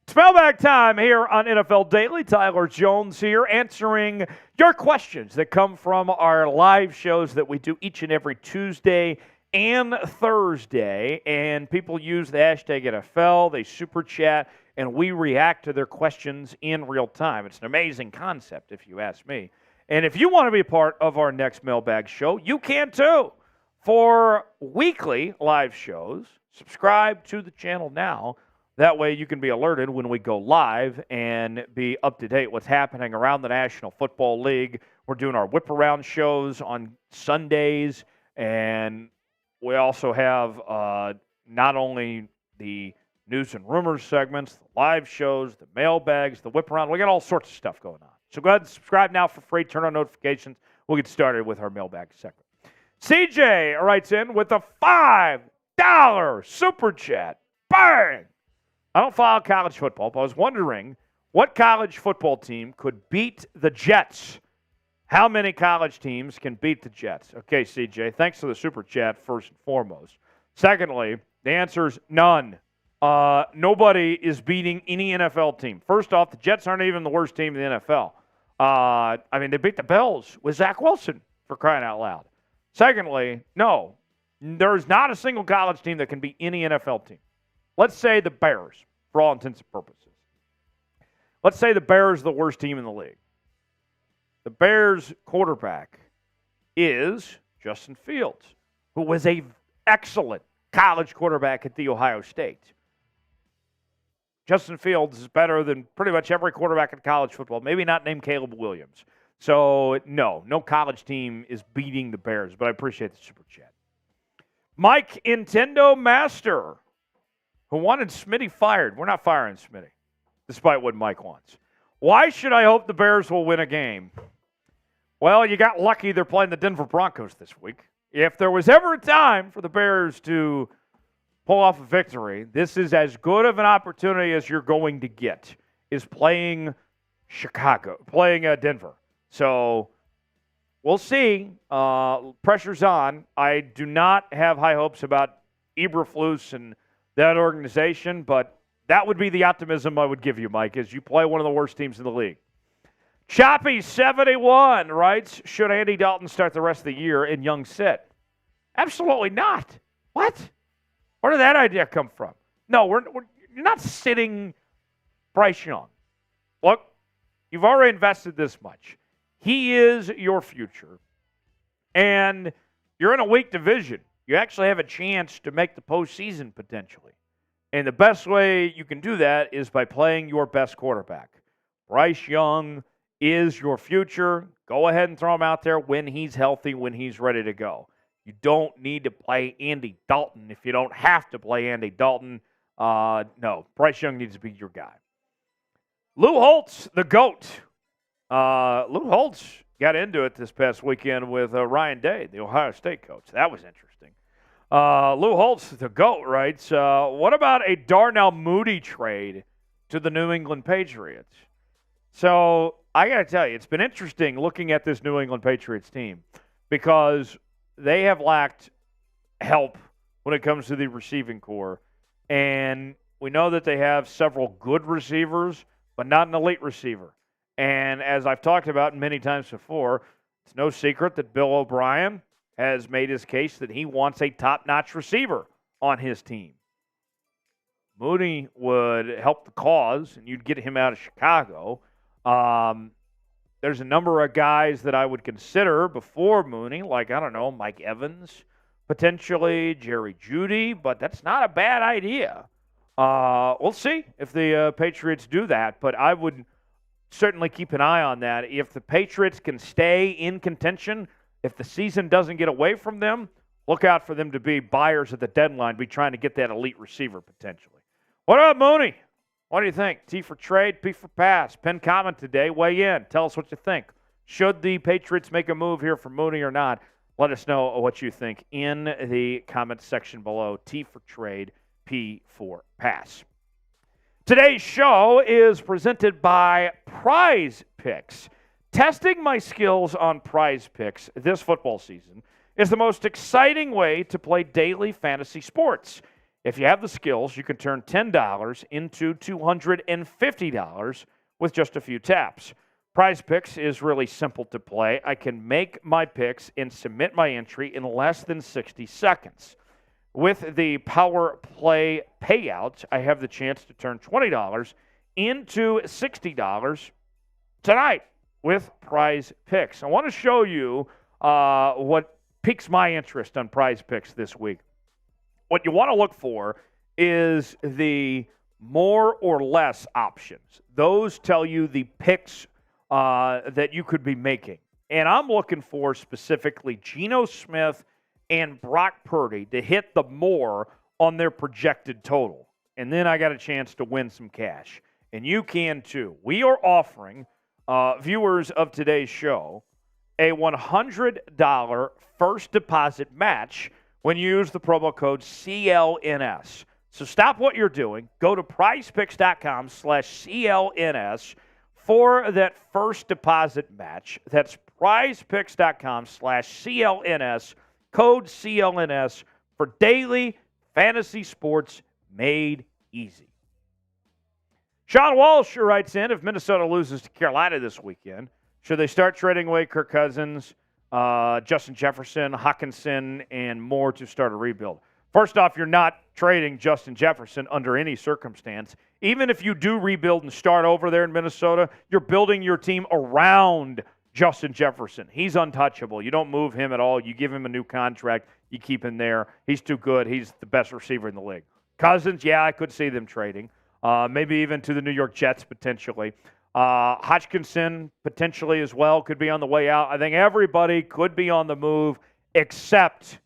It's mailbag time here on NFL Daily. Tyler Jones here answering your questions that come from our live shows that we do each and every Tuesday and Thursday. And people use the hashtag NFL, they super chat, and we react to their questions in real time. It's an amazing concept, if you ask me. And if you want to be a part of our next mailbag show, you can too. For weekly live shows, subscribe to the channel now. That way you can be alerted when we go live and be up to date what's happening around the National Football League. We're doing our whip around shows on Sundays, and we also have not only the news and rumors segments, the live shows, the mailbags, the whip around. We got all sorts of stuff going on. So go ahead and subscribe now for free. Turn on notifications. We'll get started with our mailbag segment. CJ writes in with a $5 super chat. Bang! I don't follow college football, but I was wondering what college football team could beat the Jets. How many college teams can beat the Jets? Okay, CJ, thanks for the super chat first and foremost. Secondly, the answer is none. Nobody is beating any NFL team. First off, the Jets aren't even the worst team in the NFL. They beat the Bills with Zach Wilson, for crying out loud. Secondly, no, there's not a single college team that can beat any NFL team. Let's say the Bears, for all intents and purposes. Let's say the Bears are the worst team in the league. The Bears quarterback is Justin Fields, who was an excellent college quarterback at The Ohio State. Justin Fields is better than pretty much every quarterback in college football, maybe not named Caleb Williams. So, no college team is beating the Bears, but I appreciate the super chat. Mike Nintendo Master, who wanted Smitty fired. We're not firing Smitty, despite what Mike wants. Why should I hope the Bears will win a game? Well, you got lucky they're playing the Denver Broncos this week. If there was ever a time for the Bears to pull off a victory, this is as good of an opportunity as you're going to get, is playing Denver. So we'll see. Pressure's on. I do not have high hopes about Eberflus and that organization, but that would be the optimism I would give you, Mike, as you play one of the worst teams in the league. Choppy71 writes, should Andy Dalton start the rest of the year and Young sit? Absolutely not. What? Where did that idea come from? No, you're not sitting Bryce Young. Look, you've already invested this much. He is your future. And you're in a weak division. You actually have a chance to make the postseason potentially. And the best way you can do that is by playing your best quarterback. Bryce Young is your future. Go ahead and throw him out there when he's healthy, when he's ready to go. You don't need to play Andy Dalton if you don't have to play Andy Dalton. No, Bryce Young needs to be your guy. Lou Holtz, the GOAT. Lou Holtz got into it this past weekend with Ryan Day, the Ohio State coach. That was interesting. Lou Holtz, the GOAT, writes, what about a Darnell Mooney trade to the New England Patriots? So I got to tell you, it's been interesting looking at this New England Patriots team because they have lacked help when it comes to the receiving core. And we know that they have several good receivers, but not an elite receiver. And as I've talked about many times before, it's no secret that Bill O'Brien has made his case that he wants a top-notch receiver on his team. Mooney would help the cause, and you'd get him out of Chicago. There's a number of guys that I would consider before Mooney, like, I don't know, Mike Evans, potentially Jerry Jeudy, but that's not a bad idea. We'll see if the Patriots do that, but I would certainly keep an eye on that. If the Patriots can stay in contention, if the season doesn't get away from them, look out for them to be buyers at the deadline, be trying to get that elite receiver potentially. What up, Mooney? What do you think? T for trade, P for pass. Pin comment today. Weigh in. Tell us what you think. Should the Patriots make a move here for Mooney or not? Let us know what you think in the comment section below. T for trade, P for pass. Today's show is presented by Prize Picks. Testing my skills on Prize Picks this football season is the most exciting way to play daily fantasy sports. If you have the skills, you can turn $10 into $250 with just a few taps. Prize Picks is really simple to play. I can make my picks and submit my entry in less than 60 seconds. With the Power Play payouts, I have the chance to turn $20 into $60 tonight with Prize Picks. I want to show you what piques my interest on Prize Picks this week. What you want to look for is the more or less options. Those tell you the picks that you could be making. And I'm looking for specifically Geno Smith and Brock Purdy to hit the more on their projected total. And then I got a chance to win some cash. And you can too. We are offering viewers of today's show a $100 first deposit match when you use the promo code CLNS. So stop what you're doing. Go to prizepicks.com/CLNS for that first deposit match. That's prizepicks.com/CLNS, code CLNS for daily fantasy sports made easy. Sean Walsh writes in, if Minnesota loses to Carolina this weekend, should they start trading away Kirk Cousins, Justin Jefferson, Hawkinson, and more to start a rebuild? First off, you're not trading Justin Jefferson under any circumstance. Even if you do rebuild and start over there in Minnesota, you're building your team around Justin Jefferson. He's untouchable. You don't move him at all. You give him a new contract. You keep him there. He's too good. He's the best receiver in the league. Cousins, yeah, I could see them trading. Maybe even to the New York Jets potentially. Hodgkinson potentially as well could be on the way out. I think everybody could be on the move except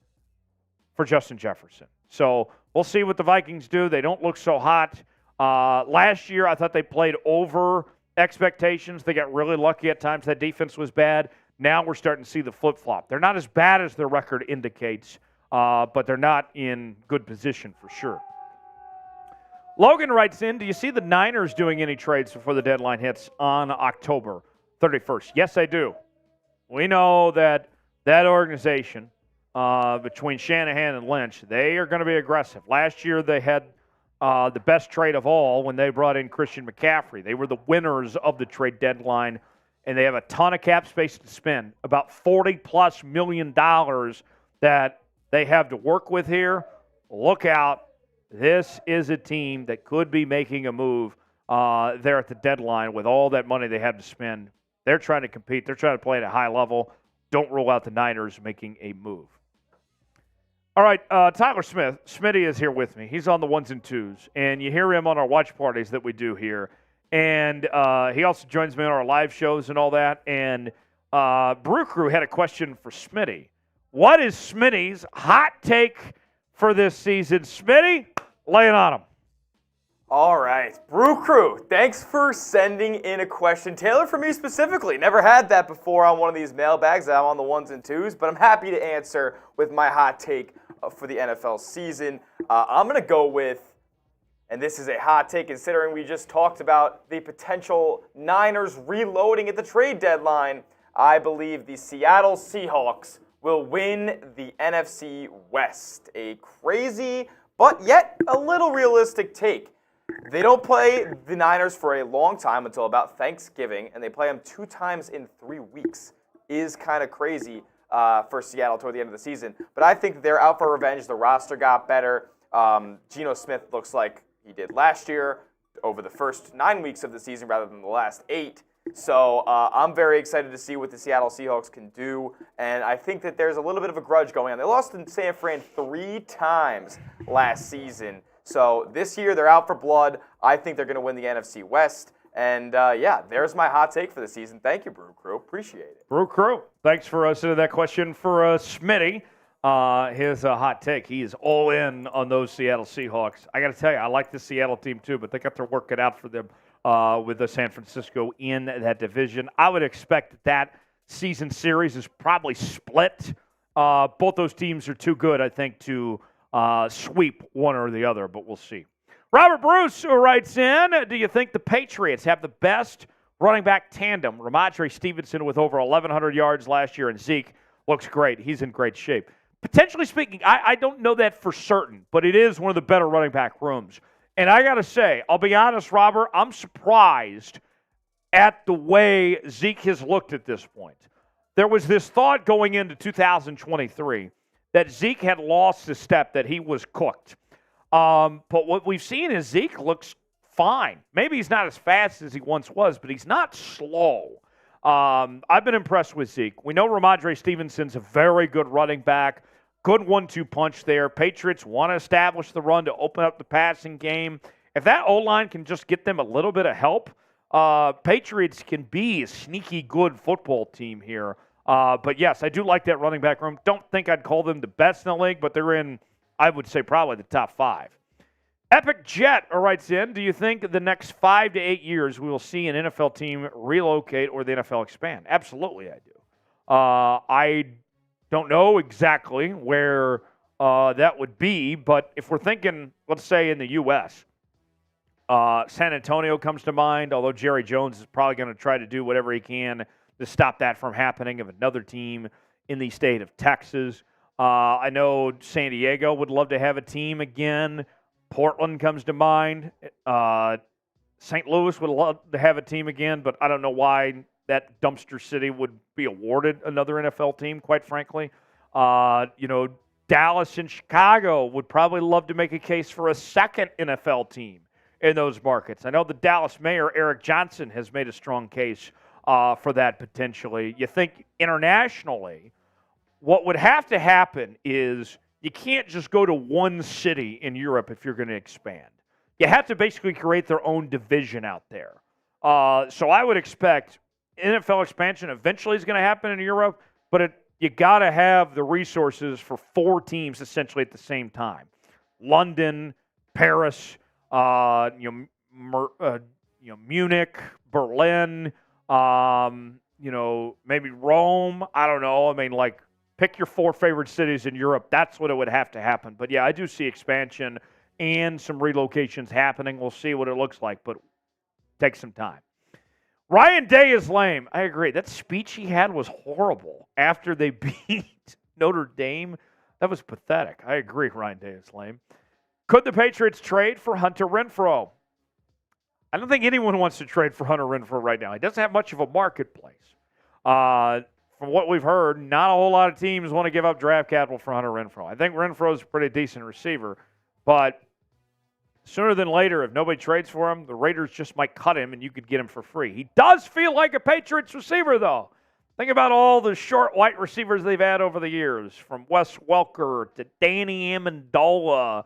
for Justin Jefferson. So we'll see what the Vikings do. They don't look so hot. Last year, I thought they played over expectations. They got really lucky at times. That defense was bad. Now we're starting to see the flip-flop. They're not as bad as their record indicates, but they're not in good position for sure. Logan writes in, do you see the Niners doing any trades before the deadline hits on October 31st? Yes, I do. We know that organization, between Shanahan and Lynch, they are going to be aggressive. Last year they had the best trade of all when they brought in Christian McCaffrey. They were the winners of the trade deadline, and they have a ton of cap space to spend, about $40+ million that they have to work with here. Look out. This is a team that could be making a move there at the deadline with all that money they have to spend. They're trying to compete. They're trying to play at a high level. Don't rule out the Niners making a move. All right, Tyler Smith. Smitty is here with me. He's on the ones and twos, and you hear him on our watch parties that we do here. And he also joins me on our live shows and all that. And Brew Crew had a question for Smitty. What is Smitty's hot take for this season? Smitty, lay it on him. All right, Brew Crew, thanks for sending in a question. Taylor, for me specifically, never had that before on one of these mailbags. I'm on the ones and twos, but I'm happy to answer with my hot take for the NFL season. I'm going to go with, and this is a hot take considering we just talked about the potential Niners reloading at the trade deadline. I believe the Seattle Seahawks will win the NFC West. A crazy, but yet a little realistic take. They don't play the Niners for a long time until about Thanksgiving, and they play them 2 times in 3 weeks. Is kind of crazy for Seattle toward the end of the season. But I think they're out for revenge. The roster got better. Geno Smith looks like he did last year over the first 9 weeks of the season rather than the last 8. So I'm very excited to see what the Seattle Seahawks can do, and I think that there's a little bit of a grudge going on. They lost in San Fran 3 times last season. So this year they're out for blood. I think they're going to win the NFC West. And, yeah, there's my hot take for the season. Thank you, Brew Crew. Appreciate it. Brew Crew, thanks for sending that question for Smitty. His hot take. He is all in on those Seattle Seahawks. I got to tell you, I like the Seattle team too, but they got their work cut out for them with the San Francisco in that division. I would expect that season series is probably split. Both those teams are too good, I think, to sweep one or the other, but we'll see. Robert Bruce writes in, do you think the Patriots have the best running back tandem? Ramondre Stevenson with over 1,100 yards last year, and Zeke looks great. He's in great shape. Potentially speaking, I don't know that for certain, but it is one of the better running back rooms. And I got to say, I'll be honest, Robert, I'm surprised at the way Zeke has looked at this point. There was this thought going into 2023 that Zeke had lost his step, that he was cooked. But what we've seen is Zeke looks fine. Maybe he's not as fast as he once was, but he's not slow. I've been impressed with Zeke. We know Ramondre Stevenson's a very good running back. Good 1-2 punch there. Patriots want to establish the run to open up the passing game. If that O-line can just get them a little bit of help, Patriots can be a sneaky good football team here. But, yes, I do like that running back room. Don't think I'd call them the best in the league, but they're in, I would say, probably the top 5. Epic Jet writes in, do you think the next 5 to 8 years we will see an NFL team relocate or the NFL expand? Absolutely, I do. I don't know exactly where that would be, but if we're thinking, let's say, in the U.S., San Antonio comes to mind, although Jerry Jones is probably going to try to do whatever he can to stop that from happening of another team in the state of Texas. I know San Diego would love to have a team again. Portland comes to mind. St. Louis would love to have a team again, but I don't know why that dumpster city would be awarded another NFL team, quite frankly. Dallas and Chicago would probably love to make a case for a second NFL team in those markets. I know the Dallas mayor, Eric Johnson, has made a strong case for that potentially. You think internationally, what would have to happen is you can't just go to one city in Europe if you're going to expand. You have to basically create their own division out there. So I would expect NFL expansion eventually is going to happen in Europe, but you got to have the resources for 4 teams essentially at the same time. London, Paris, Munich, Berlin, maybe Rome. I don't know. I mean, like, pick your 4 favorite cities in Europe. That's what it would have to happen. But, yeah, I do see expansion and some relocations happening. We'll see what it looks like, but take some time. Ryan Day is lame. I agree. That speech he had was horrible after they beat Notre Dame. That was pathetic. I agree Ryan Day is lame. Could the Patriots trade for Hunter Renfrow? I don't think anyone wants to trade for Hunter Renfrow right now. He doesn't have much of a marketplace. From what we've heard, not a whole lot of teams want to give up draft capital for Hunter Renfrow. I think Renfro's a pretty decent receiver, but sooner than later, if nobody trades for him, the Raiders just might cut him and you could get him for free. He does feel like a Patriots receiver, though. Think about all the short white receivers they've had over the years, from Wes Welker to Danny Amendola,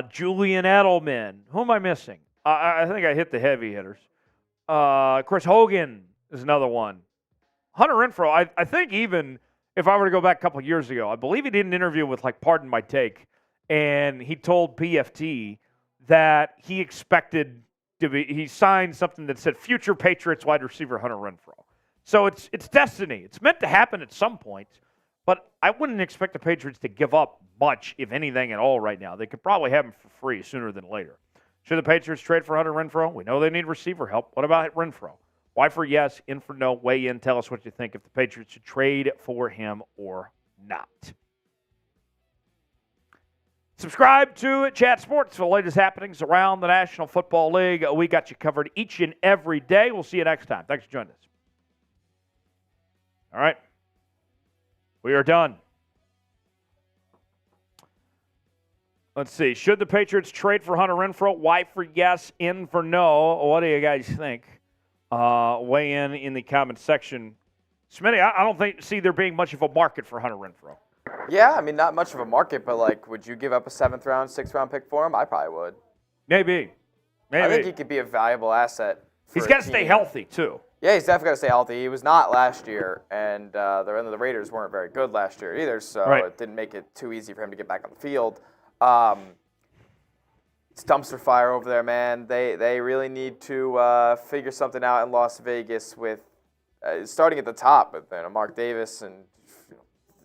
Julian Edelman. Who am I missing? I think I hit the heavy hitters. Chris Hogan is another one. Hunter Renfrow, I think even if I were to go back a couple of years ago, I believe he did an interview with, Pardon My Take, and he told PFT that he expected to be, he signed something that said future Patriots wide receiver Hunter Renfrow. So it's destiny. It's meant to happen at some point, but I wouldn't expect the Patriots to give up much, if anything at all, right now. They could probably have him for free sooner than later. Should the Patriots trade for Hunter Renfrow? We know they need receiver help. What about Renfrow? Y for yes, in for no. Weigh in. Tell us what you think if the Patriots should trade for him or not. Subscribe to Chat Sports for the latest happenings around the National Football League. We got you covered each and every day. We'll see you next time. Thanks for joining us. All right. We are done. Let's see. Should the Patriots trade for Hunter Renfrow? Y for yes, in for no. What do you guys think? Weigh in the comment section. Smitty, I don't see there being much of a market for Hunter Renfrow. Yeah, I mean, not much of a market, but, would you give up a 7th round, 6th round pick for him? I probably would. Maybe. I think he could be a valuable asset. He's got to stay healthy, too. Yeah, he's definitely got to stay healthy. He was not last year, and the Raiders weren't very good last year either, so It didn't make it too easy for him to get back on the field. It's dumpster fire over there, man. They really need to figure something out in Las Vegas with starting at the top with Mark Davis and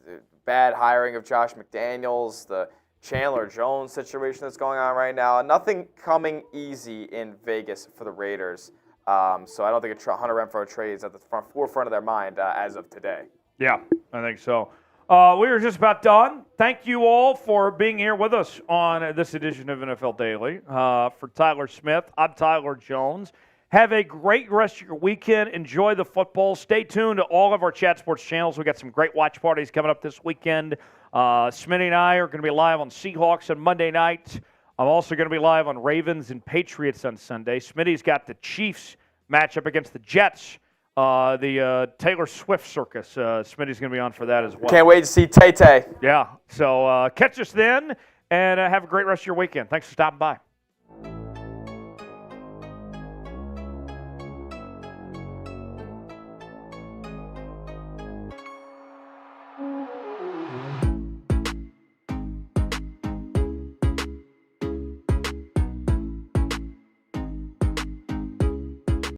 the bad hiring of Josh McDaniels, the Chandler Jones situation that's going on right now. Nothing coming easy in Vegas for the Raiders. So I don't think a Hunter Renfrow trade is at the forefront of their mind as of today. Yeah, I think so. We are just about done. Thank you all for being here with us on this edition of NFL Daily. For Tyler Smith, I'm Tyler Jones. Have a great rest of your weekend. Enjoy the football. Stay tuned to all of our Chat Sports channels. We got some great watch parties coming up this weekend. Smitty and I are going to be live on Seahawks on Monday night. I'm also going to be live on Ravens and Patriots on Sunday. Smitty's got the Chiefs matchup against the Jets. The Taylor Swift circus. Smitty's going to be on for that as well. Can't wait to see Tay-Tay. Yeah. So catch us then, and have a great rest of your weekend. Thanks for stopping by.